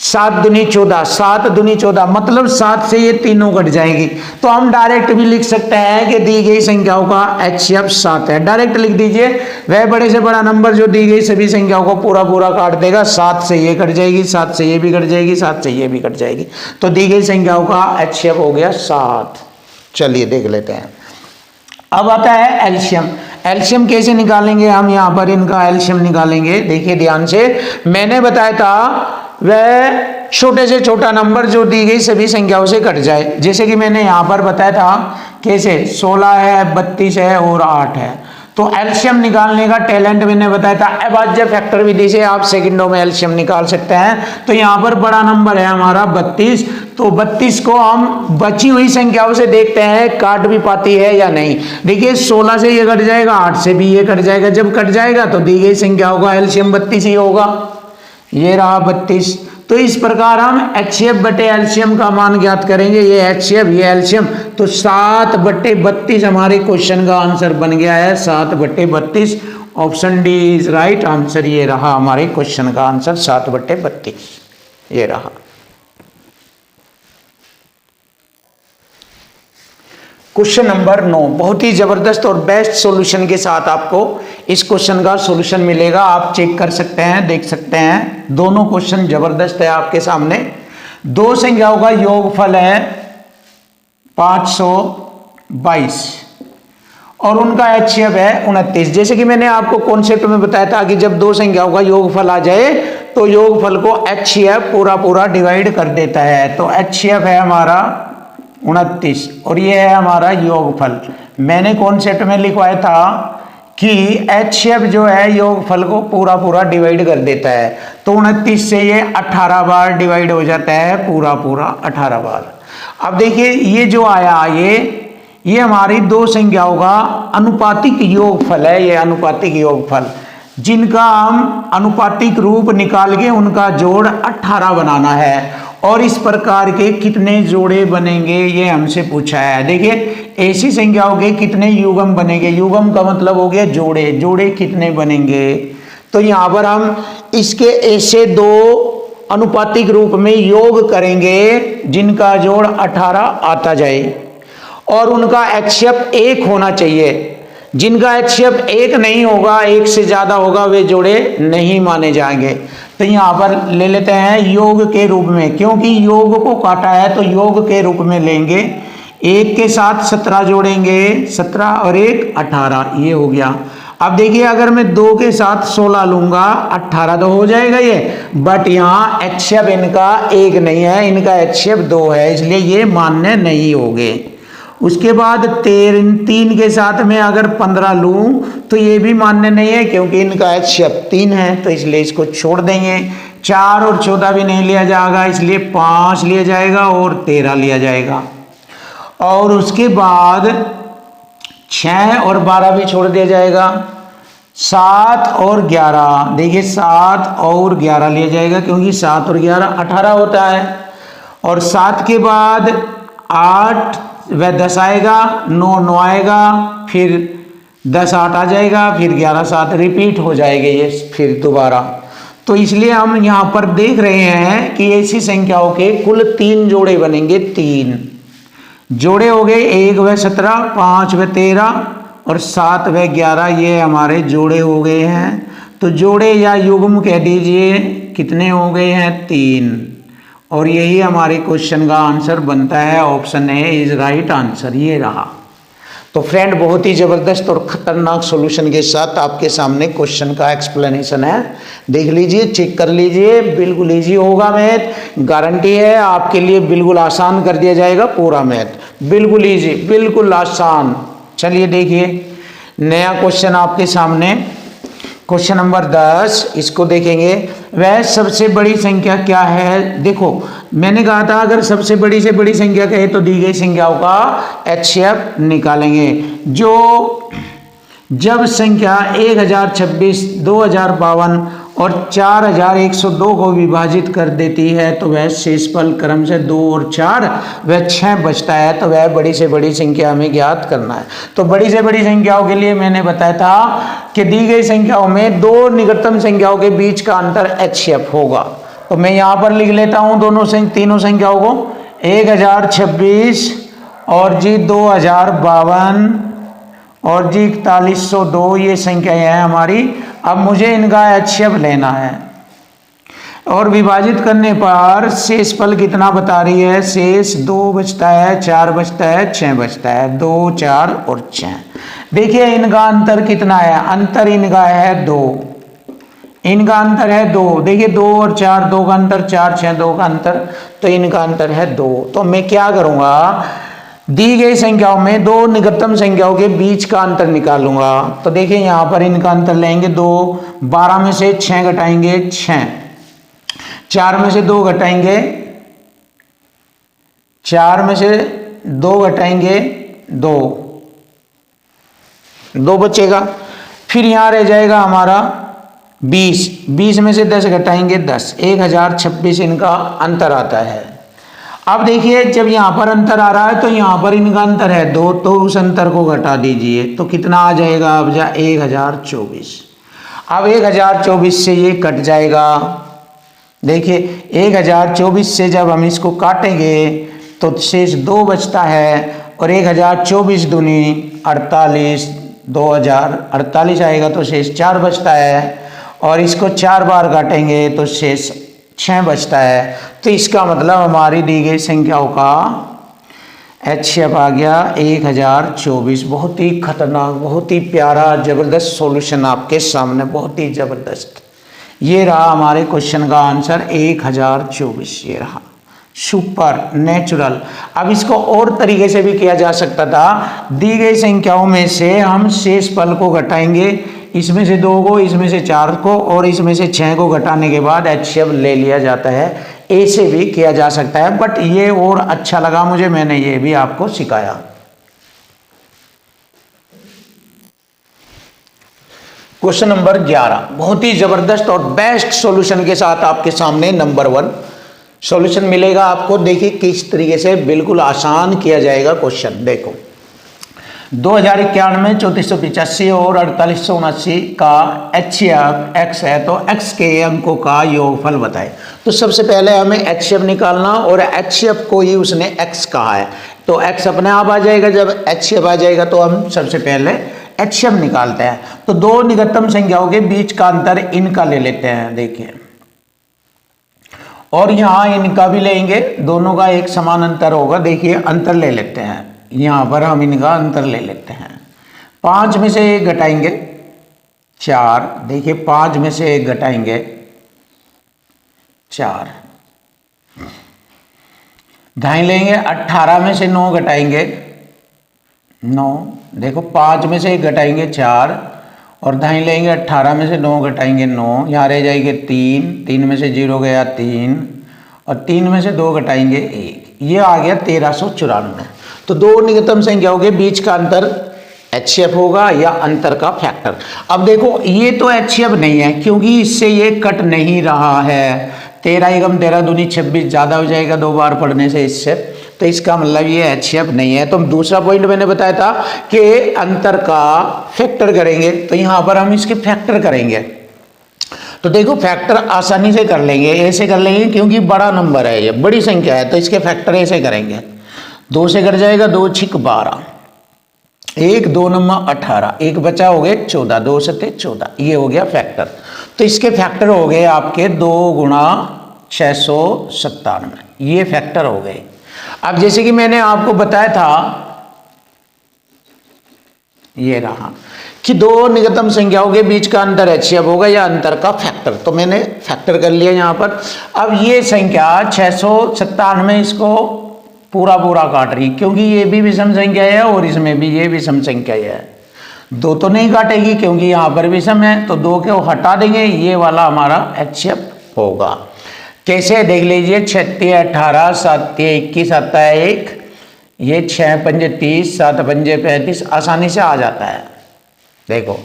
Speaker 1: 7 दूनी 14, 7 दूनी 14, मतलब 7 से ये तीनों कट जाएगी। तो हम डायरेक्ट भी लिख सकते हैं कि दी गई संख्याओं का एचसीएफ 7 है। डायरेक्ट लिख दीजिए, वह बड़े से बड़ा नंबर जो दी गई सभी संख्याओं को पूरा पूरा काट देगा। 7 से ये कट जाएगी, 7 से ये भी कट जाएगी, 7 से ये भी कट जाएगी। तो दी गई संख्याओं का एचसीएफ हो गया 7। चलिए देख लेते हैं। अब आता है एलसीएम। एलसीएम कैसे निकालेंगे हम? यहाँ पर इनका एलसीएम निकालेंगे। देखिए ध्यान से, मैंने बताया था वह छोटे से छोटा नंबर जो दी गई सभी संख्याओं से कट जाए। जैसे कि मैंने यहाँ पर बताया था कैसे, 16 है, 32 है और 8 है। तो एलसीएम निकालने का टैलेंट मैंने बताया था अभाज्य फैक्टर विधि से आप सेकंडों में एलसीएम निकाल सकते हैं। तो यहाँ पर बड़ा नंबर है हमारा 32, तो 32 को हम बची हुई संख्याओं से देखते हैं काट भी पाती है या नहीं। देखिए 16 से ये कट जाएगा, 8 से भी ये कट जाएगा। जब कट जाएगा तो दी गई संख्याओं का एलसीएम 32 ही होगा। ये रहा 32। तो इस प्रकार हम एचसीएफ बटे एलसीएम का मान ज्ञात करेंगे। ये एचसीएफ, ये एलसीएम, तो 7 बटे 32 हमारे क्वेश्चन का आंसर बन गया है। 7 बटे 32, option D is right answer. ये रहा हमारे क्वेश्चन का आंसर 7 बटे 32, ये रहा। क्वेश्चन नंबर 9 बहुत ही जबरदस्त और बेस्ट सॉल्यूशन के साथ आपको इस क्वेश्चन का सॉल्यूशन मिलेगा। आप चेक कर सकते हैं, देख सकते हैं, दोनों क्वेश्चन जबरदस्त है आपके सामने। दो संख्याओं का योगफल है 522 और उनका एचसीएफ है 29। जैसे कि मैंने आपको कॉन्सेप्ट में बताया था कि जब दो संख्याओं का योगफल आ जाए तो योगफल को एचसीएफ पूरा पूरा डिवाइड कर देता है। तो एचसीएफ है हमारा 29 और ये है हमारा योगफल। मैंने कॉन्सेप्ट में लिखवाया था कि एचसीएफ जो है योगफल को पूरा पूरा डिवाइड कर देता है। तो 29 से ये 18 बार डिवाइड हो जाता है, पूरा पूरा 18 बार। अब देखिए ये जो आया, ये हमारी दो संख्याओं का अनुपातिक योगफल है। ये अनुपातिक योगफल जिनका हम अनुपातिक रूप निकाल के उनका जोड़ 18 बनाना है। और इस प्रकार के कितने जोड़े बनेंगे ये हमसे पूछा है। देखिए ऐसी संख्याओं के कितने युग्म बनेंगे। युग्म का मतलब हो गया जोड़े, जोड़े कितने बनेंगे। तो यहाँ पर हम इसके ऐसे दो अनुपातिक रूप में योग करेंगे जिनका जोड़ 18 आता जाए और उनका एचसीएफ 1 होना चाहिए। जिनका एचसीएफ 1 नहीं होगा, 1 से ज्यादा होगा, वे जोड़े नहीं माने जाएंगे। तो यहाँ पर ले लेते हैं योग के रूप में, क्योंकि योग को काटा है तो योग के रूप में लेंगे। एक के साथ 17 जोड़ेंगे, 17 और 1 18, ये हो गया। अब देखिए अगर मैं 2 के साथ 16 लूंगा, 18 तो हो जाएगा ये, बट यहाँ HCF इनका 1 नहीं है, इनका HCF 2 है, इसलिए ये मान्य नहीं होंगे। उसके बाद 3 के साथ में अगर 15 लूं तो ये भी मान्य नहीं है, क्योंकि इनका HCF 3 है, तो इसलिए इसको छोड़ देंगे। 4 और 14 भी नहीं लिया जाएगा, इसलिए 5 लिया जाएगा और 13 लिया जाएगा। और उसके बाद 6 और 12 भी छोड़ दिया जाएगा। 7 और 11, देखिए 7 और 11 लिया जाएगा, क्योंकि 7 और 11 18 होता है। और 7 के बाद 8 व 10 आएगा, 9 आएगा, फिर 10 8 आ जाएगा, फिर 11 7 रिपीट हो जाएगा ये फिर दोबारा। तो इसलिए हम यहाँ पर देख रहे हैं कि ऐसी संख्याओं के कुल 3 जोड़े बनेंगे। 3 जोड़े हो गए, 1 व 17, 5 व 13 और 7 व 11, ये हमारे जोड़े हो गए हैं। तो जोड़े या युग्म कह दीजिए कितने हो गए हैं, 3। और यही हमारे क्वेश्चन का आंसर बनता है, option A is right answer, ये रहा। तो फ्रेंड बहुत ही ज़बरदस्त और ख़तरनाक सॉल्यूशन के साथ आपके सामने क्वेश्चन का एक्सप्लेनेशन है, देख लीजिए, चेक कर लीजिए, बिल्कुल इजी होगा मैथ, गारंटी है आपके लिए, बिल्कुल आसान कर दिया जाएगा पूरा मैथ, बिल्कुल इजी, बिल्कुल आसान। चलिए देखिए नया क्वेश्चन आपके सामने, क्वेश्चन नंबर 10, इसको देखेंगे। वह सबसे बड़ी संख्या क्या है? देखो मैंने कहा था अगर सबसे बड़ी से बड़ी संख्या कहे तो दी गई संख्याओं का HCF निकालेंगे। जब संख्या 1026, 2052 और 4102 को विभाजित कर देती है तो वह शेषफल क्रम से 2 और 4 व 6 बचता है, तो वह बड़ी से बड़ी संख्या हमें ज्ञात करना है। तो बड़ी से बड़ी संख्याओं के लिए मैंने बताया था कि दी गई संख्याओं में 2 निकटतम संख्याओं के बीच का अंतर HCF होगा। तो मैं यहाँ पर लिख लेता हूँ तीनों संख्याओं को, 1026 और जी 2052 और जी 4102, ये संख्याएं हैं हमारी। अब मुझे इनका HCF लेना है और विभाजित करने पर शेषफल कितना बता रही है, शेष 2 बचता है, 4 बचता है, 6 बचता है, 2 4 और 6। देखिए इनका अंतर कितना है, अंतर इनका है 2, इनका अंतर है 2, देखिए 2 और 4, 2 का अंतर, 4 6 2 का अंतर, तो इनका अंतर है 2। तो मैं क्या करूँगा, दी गई संख्याओं में 2 निकटतम संख्याओं के बीच का अंतर निकालूंगा। तो देखिए यहाँ पर इनका अंतर लेंगे 2, 12 में से 6 घटाएंगे 6, 4 में से 2 घटाएंगे, 4 में से 2 घटाएंगे 2, 2 बचेगा। फिर यहाँ रह जाएगा हमारा 20, 20 में से 10 घटाएंगे 10, 1026 इनका अंतर आता है। अब देखिए जब यहाँ पर अंतर आ रहा है तो यहाँ पर इनका अंतर है 2, तो उस अंतर को घटा दीजिए, तो कितना आ जाएगा, अब 1024। अब 1024 से ये कट जाएगा। देखिए 1024 से जब हम इसको काटेंगे तो शेष 2 बचता है, और 1024 दूनी 48, 2048 आएगा तो शेष 4 बचता है, और इसको 4 बार काटेंगे तो शेष 6 बचता है। तो इसका मतलब हमारी दी गई संख्याओं का HCF आ गया 1024। बहुत ही खतरनाक, बहुत ही प्यारा, जबरदस्त सॉल्यूशन आपके सामने, बहुत ही जबरदस्त। ये रहा हमारे क्वेश्चन का आंसर 1024, ये रहा, सुपर नेचुरल। अब इसको और तरीके से भी किया जा सकता था, दी गई संख्याओं में से हम शेषफल को घटाएंगे, इसमें से 2 को, इसमें से 4 को और इसमें से 6 को घटाने के बाद HCF ले लिया जाता है। ऐसे भी किया जा सकता है, बट ये और अच्छा लगा मुझे, मैंने ये भी आपको सिखाया। क्वेश्चन नंबर 11 बहुत ही जबरदस्त और बेस्ट सॉल्यूशन के साथ आपके सामने नंबर 1 सॉल्यूशन मिलेगा आपको। देखिए किस तरीके से बिल्कुल आसान किया जाएगा क्वेश्चन। देखो 2091, 3485 और 4879 का HCF x है, तो x के अंकों का योगफल बताए। तो सबसे पहले हमें HCF निकालना, और HCF को ही उसने x कहा है, तो x अपने आप आ जाएगा। जब HCF आ जाएगा तो हम सबसे पहले HCF निकालते हैं। तो 2 निकटतम संख्याओं के बीच का अंतर इनका ले लेते हैं, देखिए, और यहाँ इनका भी लेंगे, दोनों का एक समान अंतर होगा। देखिए अंतर ले लेते हैं, यहाँ पर हम इनका अंतर ले लेते हैं। 5 में से 1 घटाएंगे 4, देखिए 5 में से 1 घटाएंगे 4। ढाई लेंगे, 18 में से 9 घटाएंगे 9, देखो 5 में से 1 घटाएंगे 4 और ढाई लेंगे, 18 में से 9 घटाएंगे 9, यहाँ रह जाएंगे 3, 3 में से 0 गया 3 और 3 में से 2 घटाएंगे 1, ये आ गया 1394। तो दो निकटतम संख्याओं के बीच का अंतर HCF होगा या अंतर का फैक्टर। अब देखो ये तो HCF नहीं है क्योंकि इससे ये कट नहीं रहा है। 13 एकम 13 दूनी 26 ज़्यादा हो जाएगा 2 बार पढ़ने से इससे, तो इसका मतलब ये HCF नहीं है। तो दूसरा पॉइंट मैंने बताया था कि अंतर का फैक्टर करेंगे, तो यहाँ पर हम इसके फैक्टर करेंगे। तो देखो फैक्टर आसानी से कर लेंगे, ऐसे कर लेंगे क्योंकि बड़ा नंबर है, ये बड़ी संख्या है, तो इसके फैक्टर ऐसे करेंगे। 2 से कट जाएगा, 2 छिक 12, 1 2 नंबर 18, 1 बचा हो गए 14, 2 सत्ते 14, ये हो गया फैक्टर। तो इसके फैक्टर हो गए आपके 2 गुणा 697, ये फैक्टर हो गए। अब जैसे कि मैंने आपको बताया था, ये रहा कि दो निकटतम संख्याओं के बीच का अंतर HCF होगा या अंतर का फैक्टर, तो मैंने फैक्टर कर लिया यहाँ पर। अब ये संख्या 697 इसको पूरा पूरा काट रही क्योंकि ये भी विषम संख्या है और इसमें भी ये विषम संख्या है। 2 तो नहीं काटेगी क्योंकि यहाँ पर विषम है, तो 2 को हटा देंगे, ये वाला हमारा HCF होगा। कैसे देख लीजिए, 36 18 7 21 आता है 1, ये 6 5 30 7 5 35 आसानी से आ जाता है। देखो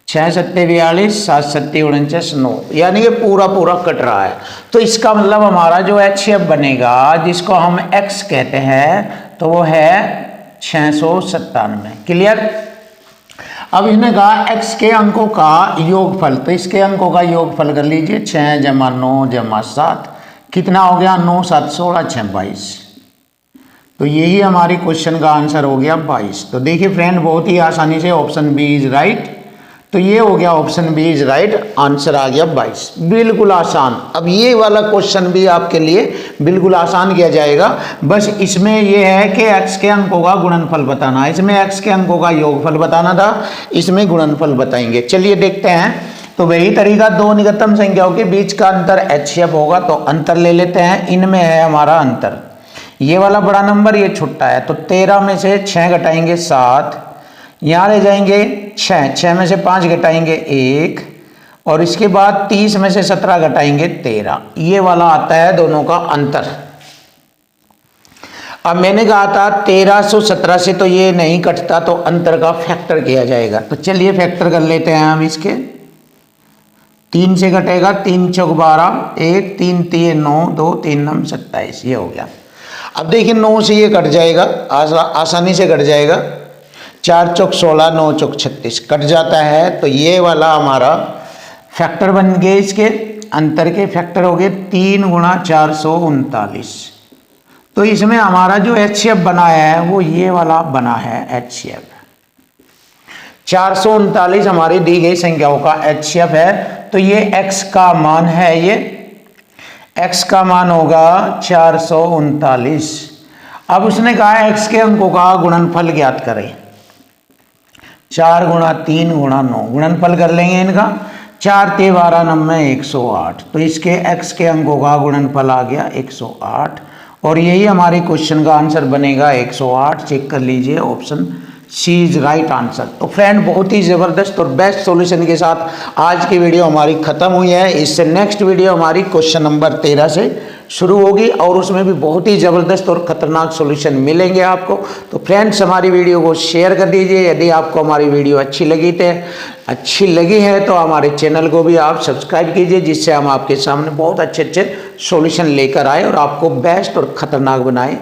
Speaker 1: 6 7 42 7 7 49 9, यानी कि पूरा पूरा कट रहा है। तो इसका मतलब हमारा जो HCF बनेगा जिसको हम X कहते हैं तो वो है 697। क्लियर। अब इसने कहा X के अंकों का योगफल, तो इसके अंकों का योगफल कर लीजिए। 6 जमा 9 जमा 7 कितना हो गया, 9 7 16 6 22। तो यही हमारी क्वेश्चन का आंसर हो गया 22। तो देखिए फ्रेंड बहुत ही आसानी से ऑप्शन बी इज राइट। तो ये हो गया option B is right, answer आ गया 22, बिल्कुल आसान। अब ये वाला क्वेश्चन भी आपके लिए बिल्कुल आसान किया जाएगा, बस इसमें ये है कि x के अंकों का गुणनफल बताना है, इसमें x के अंकों का योगफल बताना था, इसमें गुणनफल बताएंगे। चलिए देखते हैं। तो वही तरीका, दो निकटतम संख्याओं के बीच का अंतर HCF होगा, तो अंतर ले लेते हैं। इनमें है हमारा अंतर, ये वाला बड़ा नंबर ये छोटा है, तो 13 में से 6 घटाएंगे 7, यहाँ रह जाएंगे 6 में से 5 घटाएंगे 1 और इसके बाद 30 में से 17 घटाएंगे 13, ये वाला आता है दोनों का अंतर। अब मैंने कहा था 1317 से तो ये नहीं कटता, तो अंतर का फैक्टर किया जाएगा। तो चलिए फैक्टर कर लेते हैं हम इसके। 3 से घटेगा, 3 चौक 12, 1 3 3 9 2 3 9 27, ये हो गया। अब देखिए 9 से ये कट जाएगा, आसानी से कट जाएगा। 4 चौक 16 9 चौक 36 कट जाता है, तो ये वाला हमारा फैक्टर बन गए। इसके अंतर के फैक्टर हो गए 3 गुणा 439। तो इसमें हमारा जो HCF बना है वो ये वाला बना है HCF। 439 हमारी दी गई संख्याओं का HCF है। तो ये x का मान है, ये x का मान होगा 439। अब उसने कहा x के अंकों का गुणनफल ज्ञात करें। 4 गुणा 3 गुणा 9, गुणनफल कर लेंगे इनका। 4 ते 12 9 108, तो इसके x के अंकों का गुणनफल आ गया 108 और यही हमारे क्वेश्चन का आंसर बनेगा 108। चेक कर लीजिए, option C is right answer. तो फ्रेंड बहुत ही ज़बरदस्त और बेस्ट सॉल्यूशन के साथ आज की वीडियो हमारी ख़त्म हुई है। इससे नेक्स्ट वीडियो हमारी क्वेश्चन नंबर 13 से शुरू होगी और उसमें भी बहुत ही ज़बरदस्त और ख़तरनाक सॉल्यूशन मिलेंगे आपको। तो फ्रेंड्स हमारी वीडियो को शेयर कर दीजिए। यदि आपको हमारी वीडियो अच्छी लगी है तो हमारे चैनल को भी आप सब्सक्राइब कीजिए, जिससे हम आपके सामने बहुत अच्छे सॉल्यूशन लेकर आए और आपको बेस्ट और ख़तरनाक बनाए